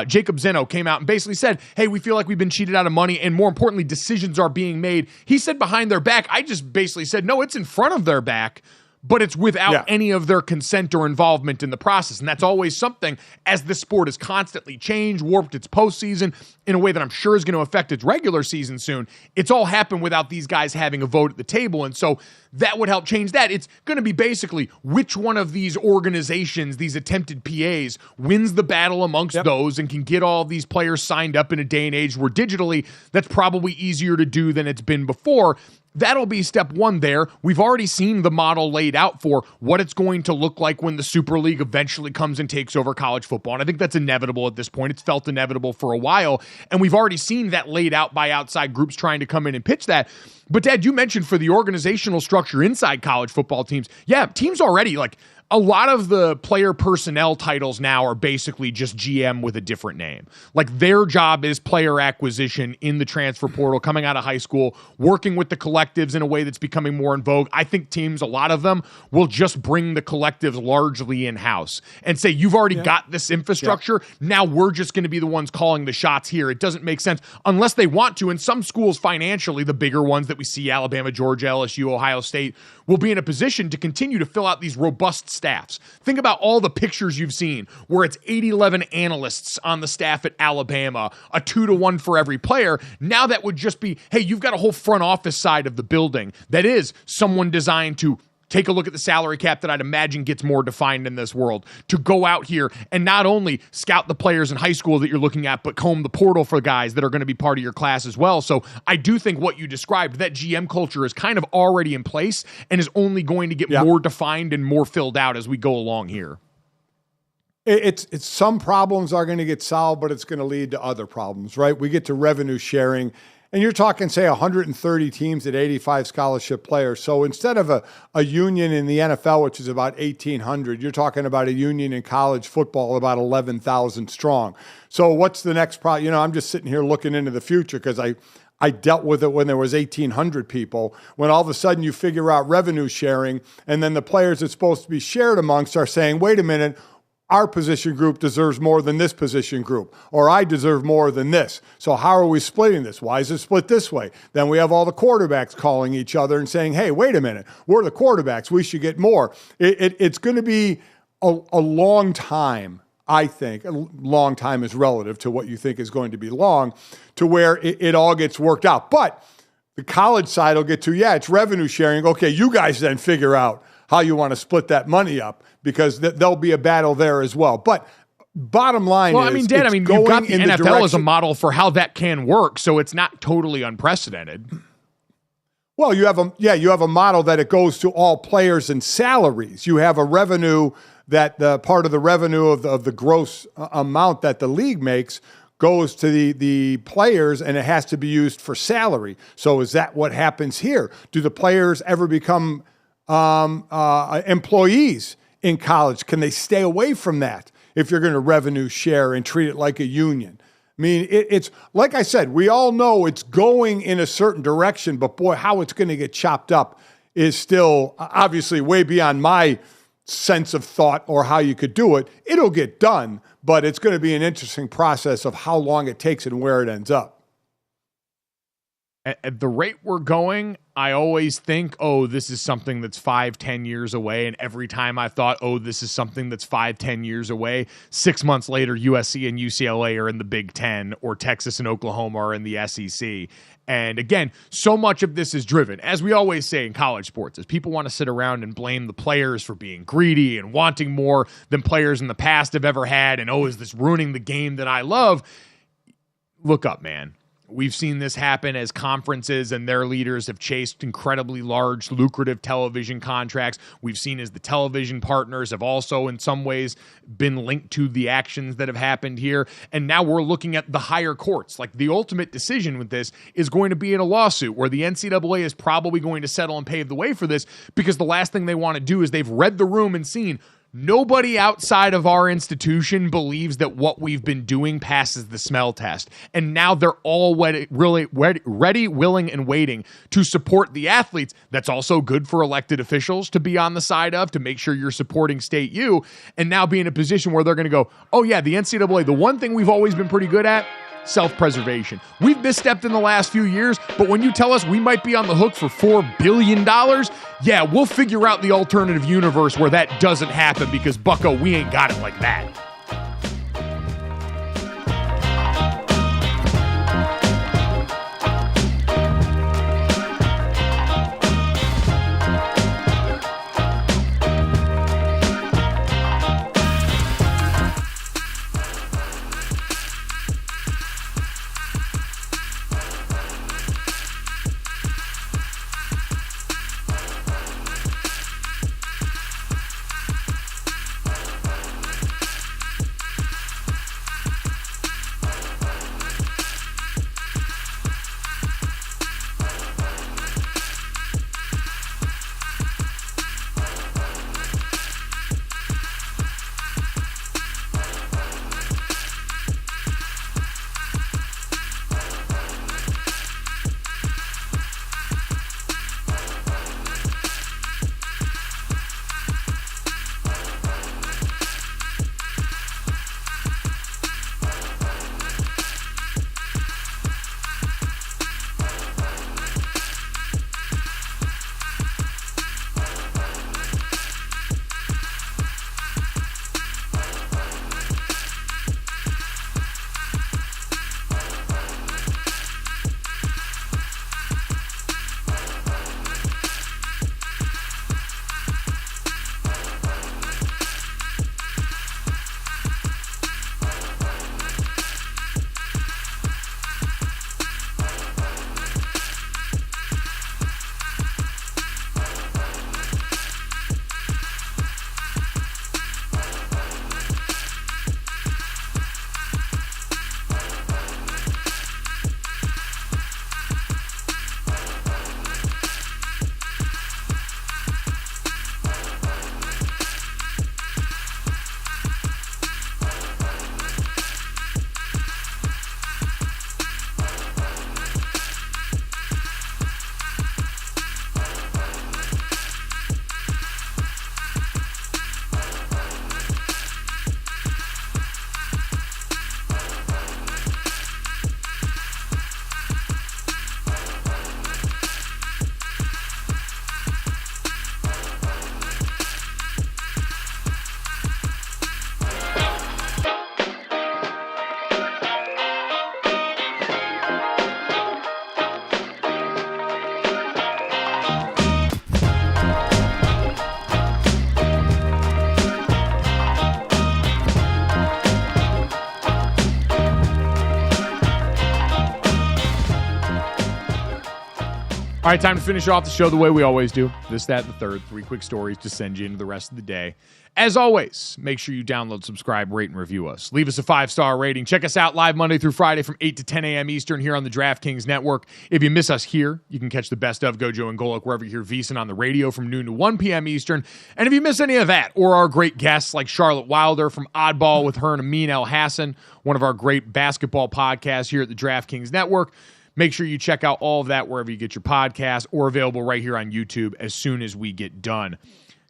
Jacob Zeno, came out and basically said, hey, we feel like we've been cheated out of money, and more importantly, decisions are being made. He said behind their back. I just basically said, no, it's in front of their back. but it's without any of their consent or involvement in the process. And that's always something, as this sport has constantly changed, warped its postseason in a way that I'm sure is going to affect its regular season soon. It's all happened without these guys having a vote at the table. And so that would help change that. It's going to be basically which one of these organizations, these attempted PAs, wins the battle amongst those and can get all of these players signed up in a day and age where digitally that's probably easier to do than it's been before. That'll be step one there. We've already seen the model laid out for what it's going to look like when the Super League eventually comes and takes over college football. And I think that's inevitable at this point. It's felt inevitable for a while. And we've already seen that laid out by outside groups trying to come in and pitch that. But Dad, you mentioned for the organizational structure inside college football teams. Yeah, teams already, like, a lot of the player personnel titles now are basically just GM with a different name. Like, their job is player acquisition in the transfer portal, coming out of high school, working with the collectives in a way that's becoming more in vogue. I think teams, a lot of them, will just bring the collectives largely in-house and say, you've already got this infrastructure. Now we're just going to be the ones calling the shots here. It doesn't make sense unless they want to. And some schools financially, the bigger ones that we see, Alabama, Georgia, LSU, Ohio State, will be in a position to continue to fill out these robust staffs. Think about all the pictures you've seen where it's 8-11 analysts on the staff at Alabama, a 2-to-1 for every player. Now that would just be, hey, you've got a whole front office side of the building that is someone designed to take a look at the salary cap that I'd imagine gets more defined in this world, to go out here and not only scout the players in high school that you're looking at, but comb the portal for guys that are going to be part of your class as well. So I do think what you described, that GM culture is kind of already in place and is only going to get more defined and more filled out as we go along here. It's some problems are going to get solved, but it's going to lead to other problems, right? We get to revenue sharing. And you're talking, say, 130 teams at 85 scholarship players. So instead of a union in the NFL, which is about 1,800, you're talking about a union in college football about 11,000 strong. So what's the next problem? You know, I'm just sitting here looking into the future because I dealt with it when there was 1,800 people. When all of a sudden you figure out revenue sharing, and then the players it's supposed to be shared amongst are saying, wait a minute, our position group deserves more than this position group, or I deserve more than this. So how are we splitting this? Why is it split this way? Then we have all the quarterbacks calling each other and saying, hey, wait a minute, we're the quarterbacks, we should get more. It's going to be a long time, I think. A long time is relative to what you think is going to be long, to where it all gets worked out. But the college side will get to, it's revenue sharing. Okay, you guys then figure out how you want to split that money up, because there'll be a battle there as well. But bottom line is, Dad, you've got the NFL as a model for how that can work, so it's not totally unprecedented. Well, you have a model that it goes to all players and salaries. You have a revenue that the part of the revenue of the gross amount that the league makes goes to the players, and it has to be used for salary. So is that what happens here? Do the players ever become employees in college? Can they stay away from that if you're going to revenue share and treat it like a union? I mean, it's like I said, we all know it's going in a certain direction, but boy, how it's going to get chopped up is still obviously way beyond my sense of thought or how you could do it. It'll get done, but it's going to be an interesting process of how long it takes and where it ends up. At the rate we're going, I always think, this is something that's 5-10 years away. And every time I thought, this is something that's 5-10 years away, 6 months later, USC and UCLA are in the Big Ten, or Texas and Oklahoma are in the SEC. And again, so much of this is driven, as we always say in college sports, as people want to sit around and blame the players for being greedy and wanting more than players in the past have ever had. And, is this ruining the game that I love? Look up, man. We've seen this happen as conferences and their leaders have chased incredibly large, lucrative television contracts. We've seen as the television partners have also in some ways been linked to the actions that have happened here. And now we're looking at the higher courts. Like, the ultimate decision with this is going to be in a lawsuit where the NCAA is probably going to settle and pave the way for this, because the last thing they want to do is they've read the room and seen nobody outside of our institution believes that what we've been doing passes the smell test. And now they're all ready, willing, and waiting to support the athletes. That's also good for elected officials to be on the side of, to make sure you're supporting state U, and now be in a position where they're going to go, the NCAA, the one thing we've always been pretty good at self-preservation. We've misstepped in the last few years, but when you tell us we might be on the hook for $4 billion, yeah, we'll figure out the alternative universe where that doesn't happen because, bucko, we ain't got it like that. All right, time to finish off the show the way we always do. This, that, and the third. 3 quick stories to send you into the rest of the day. As always, make sure you download, subscribe, rate, and review us. Leave us a 5-star rating. Check us out live Monday through Friday from 8 to 10 a.m. Eastern here on the DraftKings Network. If you miss us here, you can catch the best of GoJo and Golic wherever you hear VEASAN on the radio from noon to 1 p.m. Eastern. And if you miss any of that, or our great guests like Charlotte Wilder from Oddball with her and Amin El Hassan, one of our great basketball podcasts here at the DraftKings Network, make sure you check out all of that wherever you get your podcast or available right here on YouTube as soon as we get done.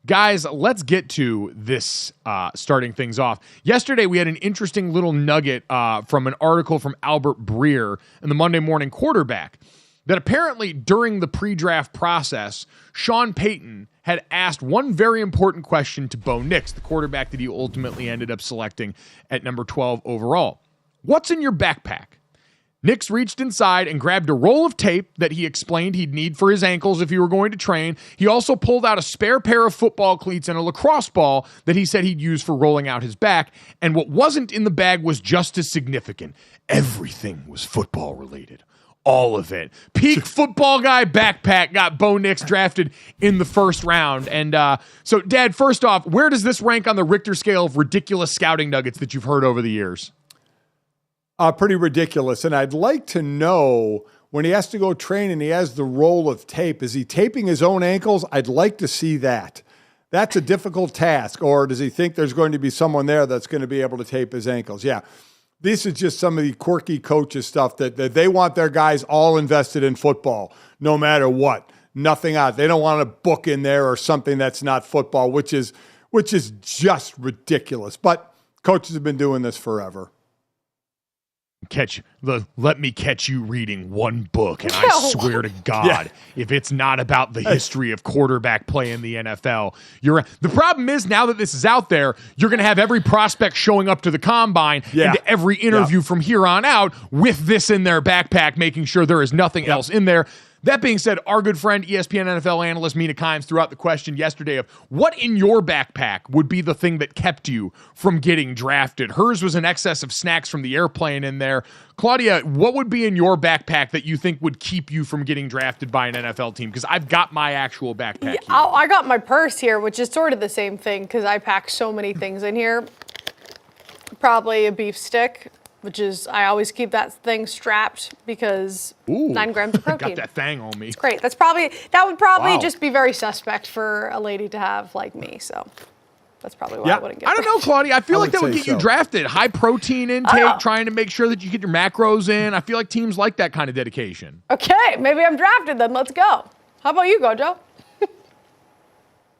Guys, let's get to this starting things off. Yesterday, we had an interesting little nugget from an article from Albert Breer in the Monday Morning Quarterback that apparently during the pre-draft process, Sean Payton had asked one very important question to Bo Nix, the quarterback that he ultimately ended up selecting at number 12 overall. What's in your backpack? Nix reached inside and grabbed a roll of tape that he explained he'd need for his ankles if he were going to train. He also pulled out a spare pair of football cleats and a lacrosse ball that he said he'd use for rolling out his back. And what wasn't in the bag was just as significant. Everything was football related. All of it. Peak football guy backpack got Bo Nix drafted in the first round. And so, Dad, first off, where does this rank on the Richter scale of ridiculous scouting nuggets that you've heard over the years? Pretty ridiculous. And I'd like to know when he has to go train and he has the roll of tape, is he taping his own ankles? I'd like to see that. That's a difficult task. Or does he think there's going to be someone there that's going to be able to tape his ankles? Yeah. This is just some of the quirky coaches stuff that they want their guys all invested in football, no matter what. Nothing out. They don't want a book in there or something that's not football, which is just ridiculous. But coaches have been doing this forever. let me catch you reading one book, and I swear to God, if it's not about the history of quarterback play in the NFL, the problem is now that this is out there, you're going to have every prospect showing up to the combine and to every interview from here on out with this in their backpack, making sure there is nothing else in there. That being said, our good friend, ESPN NFL analyst Mina Kimes threw out the question yesterday of what in your backpack would be the thing that kept you from getting drafted. Hers was an excess of snacks from the airplane in there. Claudia, what would be in your backpack that you think would keep you from getting drafted by an NFL team? Because I've got my actual backpack here. I got my purse here, which is sort of the same thing because I pack so many things in here. Probably a beef stick. Which is, I always keep that thing strapped because 9 grams of protein. Got that thing on me. It's great. That would probably just be very suspect for a lady to have like me. So that's probably why I wouldn't get I don't know, Claudia. I feel like that would get you drafted. High protein intake, trying to make sure that you get your macros in. I feel like teams like that kind of dedication. Okay, maybe I'm drafted then. Let's go. How about you, GoJo?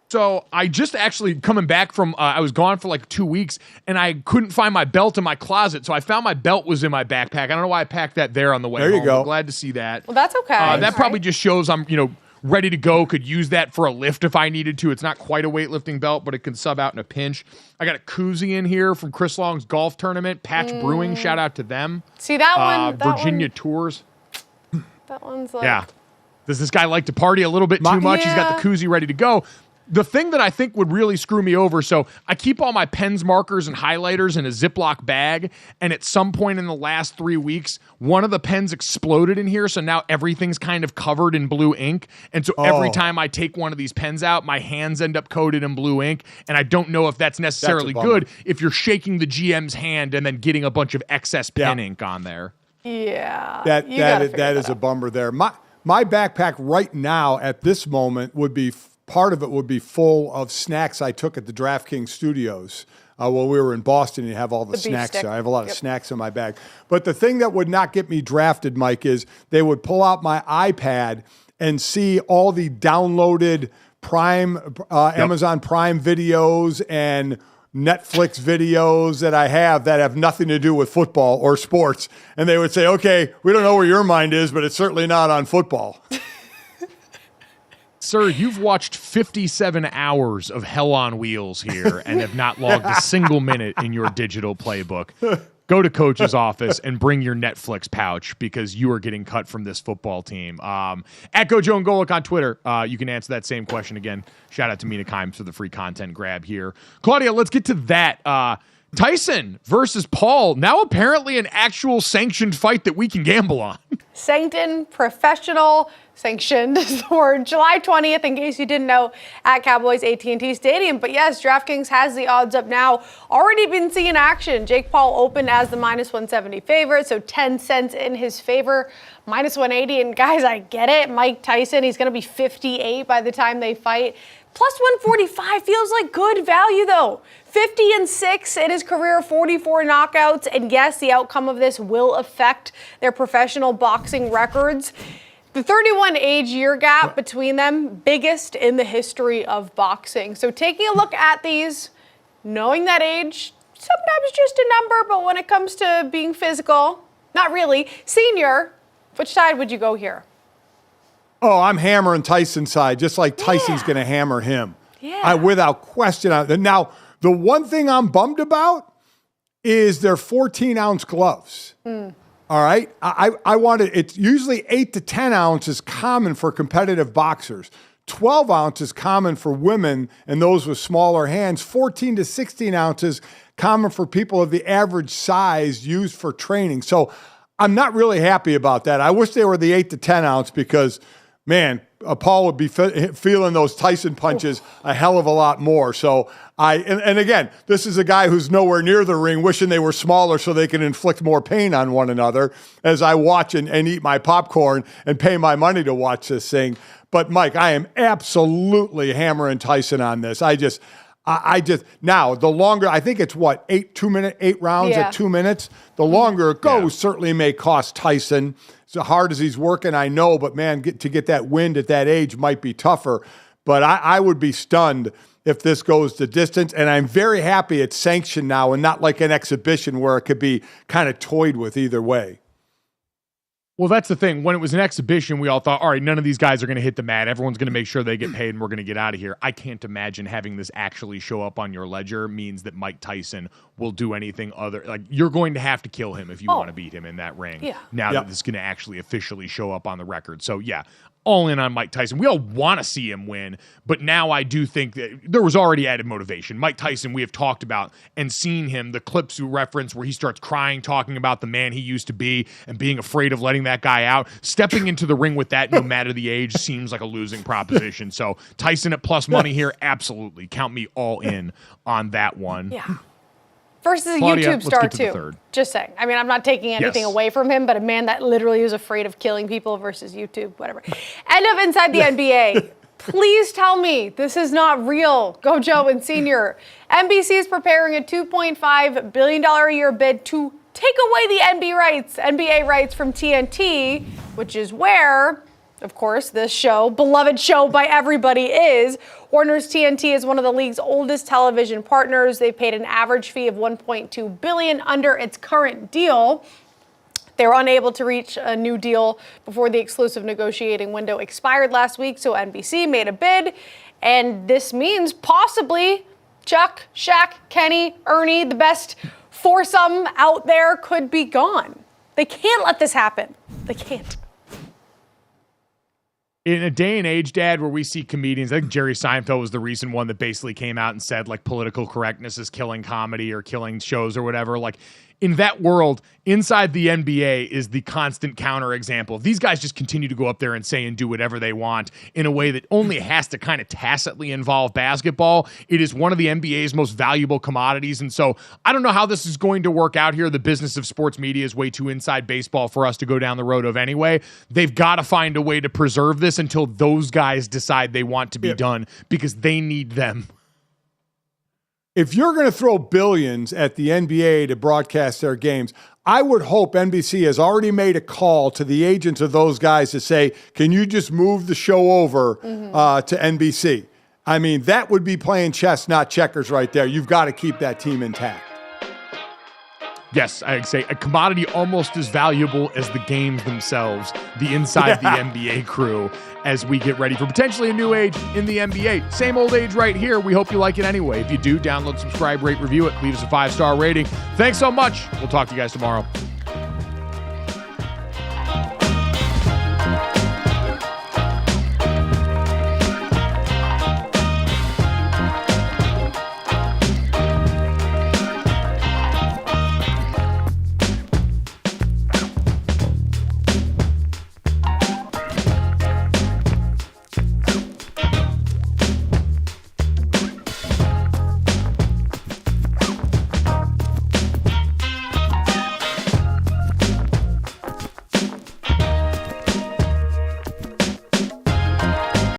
So I just actually coming back from, I was gone for like 2 weeks and I couldn't find my belt in my closet. So I found my belt was in my backpack. I don't know why I packed that there on the way home. There you go. I'm glad to see that. Well, that's okay. That probably just shows I'm, ready to go. Could use that for a lift if I needed to. It's not quite a weightlifting belt, but it can sub out in a pinch. I got a koozie in here from Chris Long's golf tournament. Patch Brewing, shout out to them. See that one? Virginia Tours. That one's like... Yeah. Does this guy like to party a little bit too much? He's got the koozie ready to go. The thing that I think would really screw me over, so I keep all my pens, markers, and highlighters in a Ziploc bag, and at some point in the last 3 weeks, one of the pens exploded in here, so now everything's kind of covered in blue ink, and so every time I take one of these pens out, my hands end up coated in blue ink, and I don't know if that's necessarily good if you're shaking the GM's hand and then getting a bunch of excess pen ink on there. Yeah. That is a bummer there. My backpack right now at this moment would be... Part of it would be full of snacks I took at the DraftKings studios while we were in Boston. You have all the snacks there. I have a lot of snacks in my bag. But the thing that would not get me drafted, Mike, is they would pull out my iPad and see all the downloaded Amazon Prime videos and Netflix videos that I have nothing to do with football or sports. And they would say, okay, we don't know where your mind is, but it's certainly not on football. Sir, you've watched 57 hours of Hell on Wheels here and have not logged a single minute in your digital playbook. Go to Coach's office and bring your Netflix pouch because you are getting cut from this football team. At GoJo Golic on Twitter, you can answer that same question again. Shout out to Mina Kimes for the free content grab here. Claudia, let's get to that. Tyson versus Paul, now apparently an actual sanctioned fight that we can gamble on. Sanctioned, professional, sanctioned for July 20th, in case you didn't know, at Cowboys AT&T Stadium. But yes, DraftKings has the odds up now. Already been seeing action. Jake Paul opened as the -170 favorite, so 10 cents in his favor. -180, and guys, I get it. Mike Tyson, he's going to be 58 by the time they fight. +145 feels like good value, though. 50-6 in his career, 44 knockouts. And yes, the outcome of this will affect their professional boxing records. The 31 age year gap between them, biggest in the history of boxing. So taking a look at these, knowing that age, sometimes just a number, but when it comes to being physical, not really. Senior, which side would you go here? Oh, I'm hammering Tyson's side, just like Tyson's going to hammer him. Yeah. Without question. Now, the one thing I'm bummed about is their 14-ounce gloves. All right? I wanted, it's usually 8 to 10 ounces common for competitive boxers. 12 ounces common for women and those with smaller hands. 14 to 16 ounces common for people of the average size used for training. So I'm not really happy about that. I wish they were the 8 to 10 ounce because, man, Paul would be feeling those Tyson punches a hell of a lot more. So and again, this is a guy who's nowhere near the ring, wishing they were smaller so they can inflict more pain on one another as I watch and eat my popcorn and pay my money to watch this thing. But Mike, I am absolutely hammering Tyson on this. I just now the longer, I think it's 8 rounds at 2 minutes. The longer it goes, certainly may cost Tyson. So hard as he's working, I know, but man, to get that wind at that age might be tougher. But I would be stunned if this goes the distance. And I'm very happy it's sanctioned now and not like an exhibition where it could be kind of toyed with either way. Well, that's the thing. When it was an exhibition, we all thought, all right, none of these guys are going to hit the mat. Everyone's going to make sure they get paid and we're going to get out of here. I can't imagine having this actually show up on your ledger means that Mike Tyson will do anything other. Like, you're going to have to kill him if you want to beat him in that ring. Yeah. Now that this is going to actually officially show up on the record. So, yeah, all in on Mike Tyson. We all want to see him win, but now I do think that there was already added motivation. Mike Tyson, we have talked about and seen him, the clips you reference where he starts crying, talking about the man he used to be and being afraid of letting that guy out. Stepping into the ring with that, no matter the age, seems like a losing proposition. So Tyson at plus money here, absolutely. Count me all in on that one. Yeah. Versus a Claudia, YouTube star, let's get to the too. third. Just saying. I mean, I'm not taking anything away from him, but a man that literally is afraid of killing people versus YouTube, whatever. End of Inside the NBA. Please tell me this is not real. GoJo and Senior. NBC is preparing a $2.5 billion a year bid to take away the NBA rights from TNT, which is where, of course, this show, beloved show by everybody, is. Warner's TNT is one of the league's oldest television partners. They paid an average fee of $1.2 billion under its current deal. They were unable to reach a new deal before the exclusive negotiating window expired last week, so NBC made a bid, and this means possibly Chuck, Shaq, Kenny, Ernie, the best foursome out there could be gone. They can't let this happen. They can't. In a day and age, Dad, where we see comedians, I think Jerry Seinfeld was the recent one that basically came out and said, like, political correctness is killing comedy or killing shows or whatever. Like, in that world, inside the NBA is the constant counterexample. These guys just continue to go up there and say and do whatever they want in a way that only has to kind of tacitly involve basketball. It is one of the NBA's most valuable commodities. And so I don't know how this is going to work out here. The business of sports media is way too inside baseball for us to go down the road of anyway. They've got to find a way to preserve this until those guys decide they want to be done, because they need them. If you're going to throw billions at the NBA to broadcast their games, I would hope NBC has already made a call to the agents of those guys to say, can you just move the show over to NBC? I mean, that would be playing chess, not checkers right there. You've got to keep that team intact. Yes, I'd say a commodity almost as valuable as the games themselves, the inside the NBA crew, as we get ready for potentially a new age in the NBA. Same old age right here. We hope you like it anyway. If you do, download, subscribe, rate, review it. Leave us a 5-star rating. Thanks so much. We'll talk to you guys tomorrow.